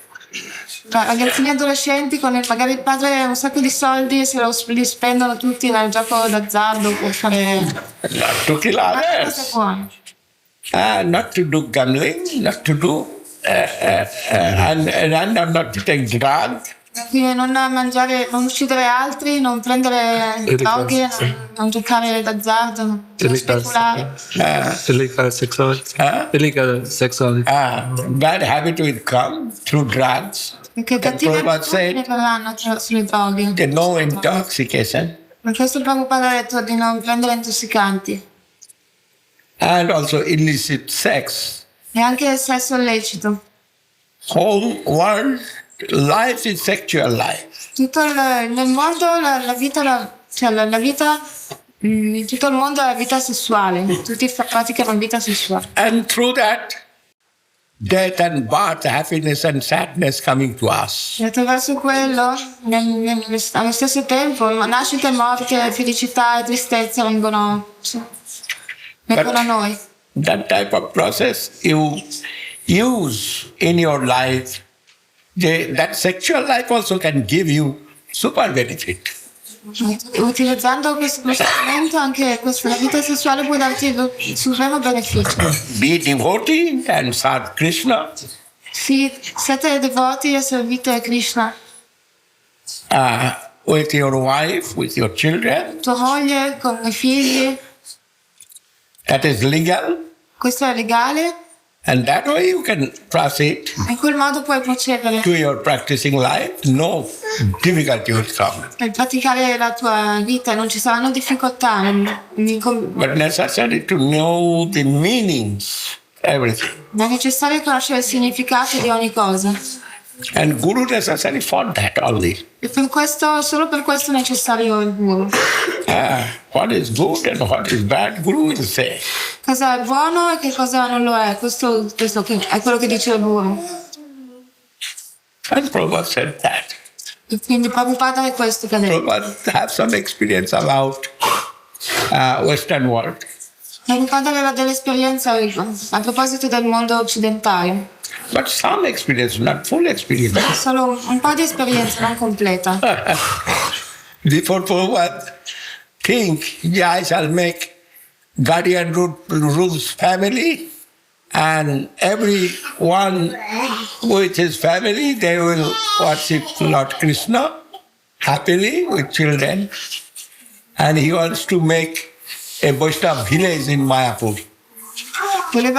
ragazzini adolescenti con magari il padre ha un sacco di soldi e li spendono tutti nel gioco d'azzardo per fare not to kill others, not to do gambling, not to do and not to take drugs. Quindi non mangiare, non uccidere altri, non prendere droghe, non giocare d'azzardo, non speculare. Illegal sexuality. Illegal sexuality. Bad habit will come through drugs. Perché cattive abitudini verranno attraverso le droghe. There's no intoxication. Per questo Prabhupada ha detto di non prendere intossicanti. And also illicit sex. E anche il sesso illecito. Whole world life is sexual life. Tutto nel mondo la vita, in tutto il mondo è la vita sessuale. Tutti praticano vita sessuale. And through that, death and birth, happiness and sadness coming to us. E attraverso quello, allo stesso tempo, nascita e morte, felicità e tristezza vengono a noi. That type of process you use in your life. That sexual life also can give you super benefit. Utilizzando questo strumento anche la vita sessuale può darti il supremo beneficio. Be devotee and serve Krishna. Sì, siete devoti e servite Krishna. With your wife, with your children. Tua moglie, con i figli. That is legal. Questo è legale. And that way you can proceed. In quel modo puoi procedere. To your practicing life, no difficulty will come. Per praticare la tua vita non ci saranno difficoltà. But necessary to know the meanings, everything. È necessario conoscere il significato di ogni cosa. And Guru necessary for that only. E per questo, solo per questo è necessario il Guru. What is good and what is bad, Guru will say. Cosa è buono e che cosa non lo è. Questo è quello che dice il Guru. And Prabhupada said that. E quindi Prabhupada è questo che ha detto. Prabhupada have some experience about Western world. Prabhupada aveva dell'esperienza a proposito del mondo occidentale. But some experience, not full experience. Solo un po' di esperienza, non completa. Before Prabhupada think, I shall make guardian rules family, and everyone with his family, they will worship Lord Krishna happily with children. And he wants to make a Vaishnava village in Mayapur. You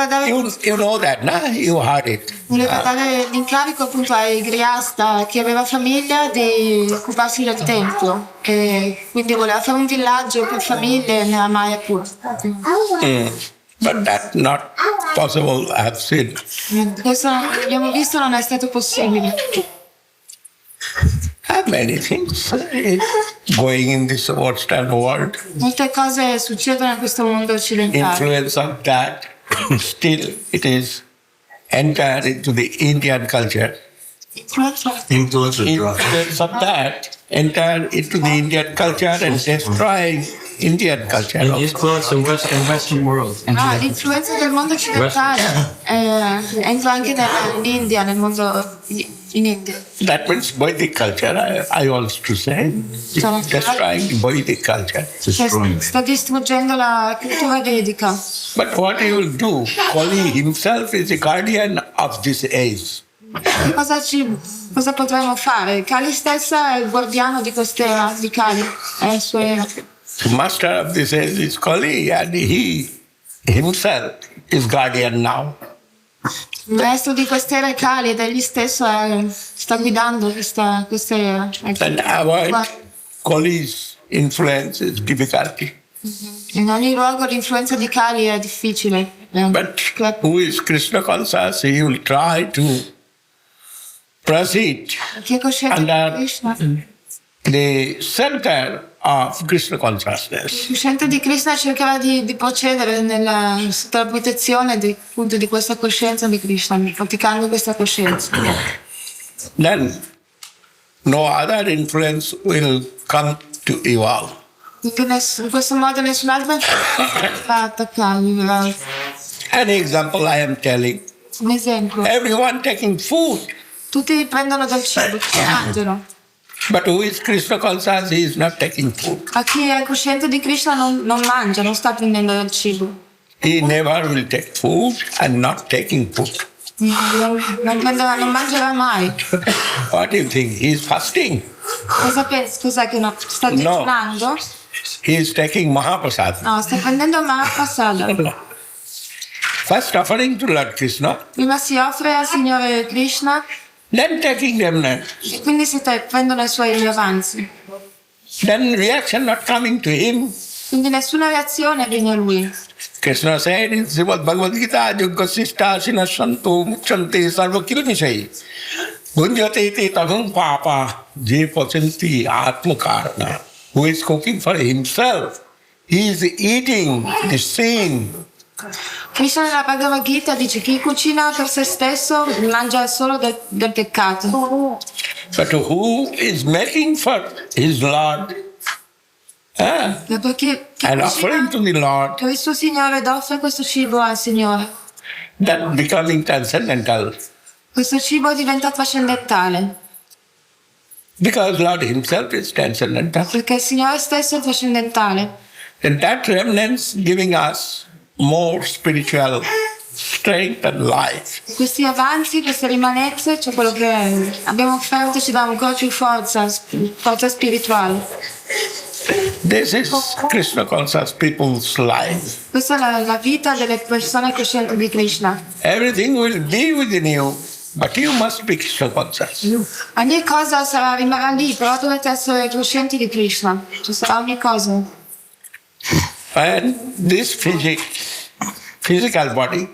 know that, no? You heard it. Voleva dare l'incarico appunto ai Griasta, chi aveva famiglia, di occuparsi del tempio. E quindi voleva fare un villaggio per famiglie nella Mayapur. But that's not possible, I have seen. Questo abbiamo visto non è stato possibile. Many things going in this Western world. Molte cose succedono in questo mondo occidentale. Influence of that, still it is entered into the Indian culture. Influence of that entered into the Indian culture and destroying Indian culture. And influence the Western world. L'influenza del mondo occidentale entra anche nell'India, nel mondo in India. That means Vedic culture, I want to say. Destroying Vedic culture. Sta distruggendo la cultura vedica. But what he will do? Kali himself is the guardian of this age. Cosa potremmo fare? Kali stessa è il guardiano di questa era, di Kali. È il suo era. The master of this age is Kali, and he himself is guardian now. Il resto di quest'era è Kali ed egli stesso sta guidando questa era. And avoid Kali's influence is difficulty. In ogni luogo l'influenza di Kali è difficile. But who is Krishna conscious, he will try to proceed under the center of Krishna consciousness. Il cosciente di Krishna cercherà di procedere sotto la protezione appunto di questa coscienza di Krishna, praticando questa coscienza. Then no other influence will come to evolve. In questo modo nessun'altra va attaccarmi. An example I am telling. Un esempio. Everyone taking food Tutti prendono del cibo, mangiano. But who is Krishna conscious? He is not taking food. Ma chi è cosciente di Krishna non mangia, non sta prendendo del cibo. He never will take food and not taking food. Non mangerà mai. What do you think? He is fasting? Cosa pensi? Cos'è che no? Sta digiunando? He is taking Mahaprasad. No, sta prendendo Mahaprasada. First offering to Lord Krishna. Prima si offre al Signore Krishna. Then taking them. E quindi prendono i suoi avanzi. Then reaction not coming to him. Quindi nessuna reazione viene a lui. Krishna said in Srimad Bhagavad Gita, Yugasista Sinashantu Muchanti Sarvakilmisai. Gunjate te tagam papa je pachanti atmakarna. Who is cooking for himself? He is eating the sin. Krishna nella Bhagavad Gita dice chi cucina per se stesso mangia solo del peccato. But who is making for his Lord? And offering to the Lord. Per il suo Signore ed offre questo cibo al Signore. That becoming transcendental. Questo cibo diventa trascendentale. Because Lord himself is transcendental. Perché il Signore stesso è trascendentale. And that remnants giving us more spiritual strength and life. Questi avanzi, queste rimanenze, cioè quello che abbiamo offerto ci dà ancora più forza spirituale. This is Krishna conscious people's life. Questa è la vita delle persone coscienti di Krishna. Everything will be within you, but you must be Krishna conscious. Ogni cosa rimarrà lì, però dovete essere coscienti di Krishna. Ci sarà ogni cosa. And this physical body,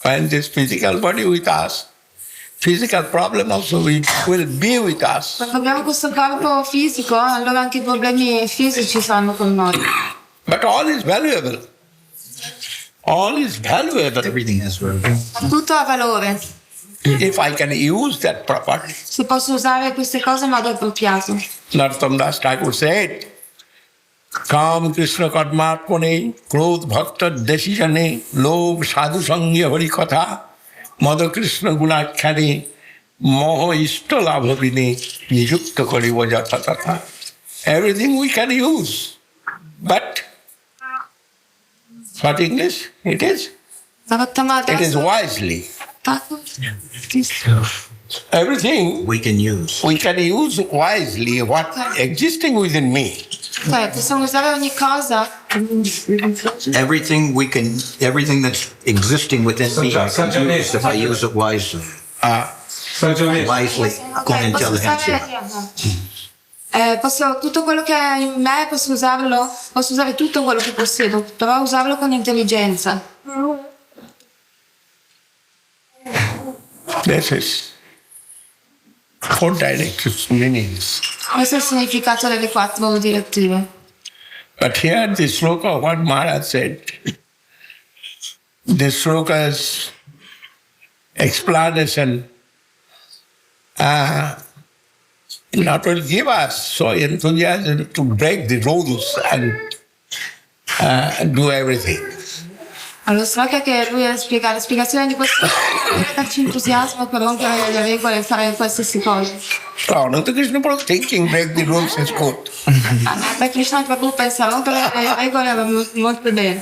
and this physical body with us, physical problem also will be with us. Quando abbiamo questo corpo fisico, allora anche i problemi fisici saranno con noi. But all is valuable. All is valuable. Everything has value. Tutto ha valore. If I can use that properly. Se posso usare queste cose in modo appropriato. Narottam Das Thakur said, Kam Krishna Kadmatmane, Krodh Bhakta Desijane, Lobh Sadhu Sangya Hari Katha, Madha Krishna Gunakhane, Moho Ishta Labhavine, Nijukta Kariva Jata Tatha. Everything we can use. But, what English? It is? It is wisely. Everything we can use wisely what existing within me. Possiamo usare ogni cosa. Everything that's existing within me, I can use if I use it wisely. Wisely, con intelligenza. Tutto quello che è in me posso usare tutto quello che possiedo, però usarlo con intelligenza. This is 4 directives meanings. Questo è il significato delle 4 direttive. But here the sloka, what Maharaj said, the sloka's explanation not will give us so enthusiasm to break the rules and do everything. Allora, sloka che lui spiega la spiegazione di questo darci entusiasmo per rompere le regole e fare qualsiasi cosa. No, the Krishna Prabhu thinking break the rules is good. Per Krishna Prabhu pensa rompere le regole va molto bene.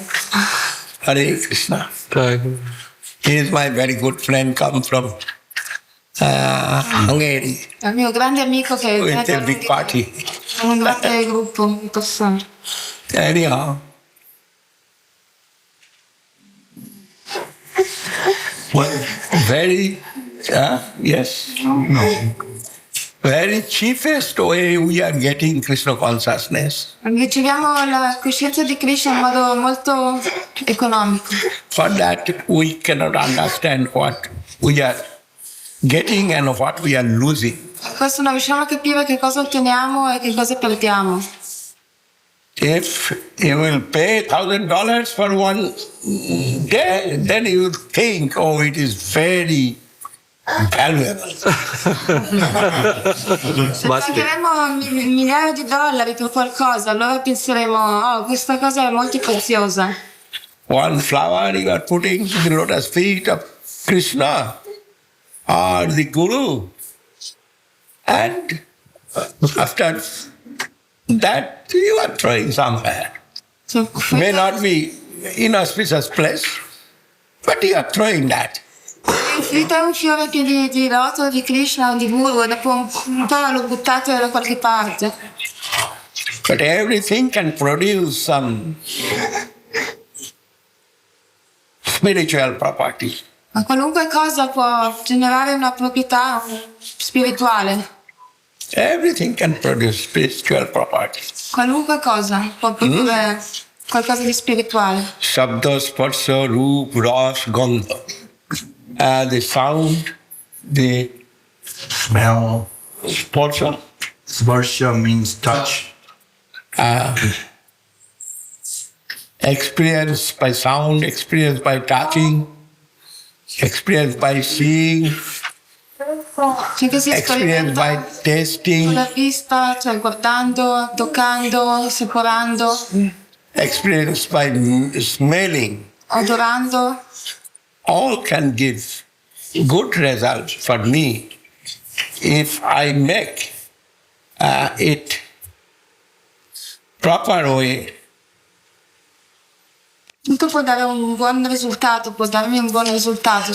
Hare Krishna. He is my very good friend, come from Hungary. È il mio grande amico che with a big party. Un grande gruppo di persone. Anyhow. Very, yes, no. Very cheapest way we are getting Krishna consciousness. Riceviamo la coscienza di Krishna in modo molto economico. For that we cannot understand what we are getting and what we are losing. Questo non riusciamo a capire che cosa otteniamo e che cosa perdiamo. If you will pay $1,000 for one day, then you think, oh, it is very valuable. Se pagheremo migliaia di dollari per qualcosa, allora penseremo, oh, questa cosa è molto preziosa. One flower you are putting to the lotus feet of Krishna or the Guru, And after that, you are throwing somewhere. May not be inauspicious place, but you are throwing that. Finito un fiore che di rotolo di Krishna o di Guru e dopo un po' l'ho buttato da qualche parte. But everything can produce some spiritual property. Ma qualunque cosa può generare una proprietà spirituale. Everything can produce spiritual property. Qualunque cosa può produrre qualcosa di spirituale. Shabda, sparsha, roop, ras, gandha. The sound, the Smell. sparsha. Sparsha means touch. Experience by sound, experience by touching, experience by seeing, experience by tasting, Con la vista, cioè guardando, toccando, assaporando, experience by smelling. odorando. All can give good results for me if I make it proper way. Tutto può dare un buon risultato, può darmi un buon risultato.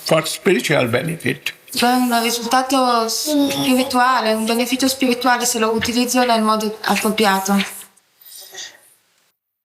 For spiritual benefit. Cioè un risultato spirituale, un beneficio spirituale se lo utilizzo nel modo appropriato.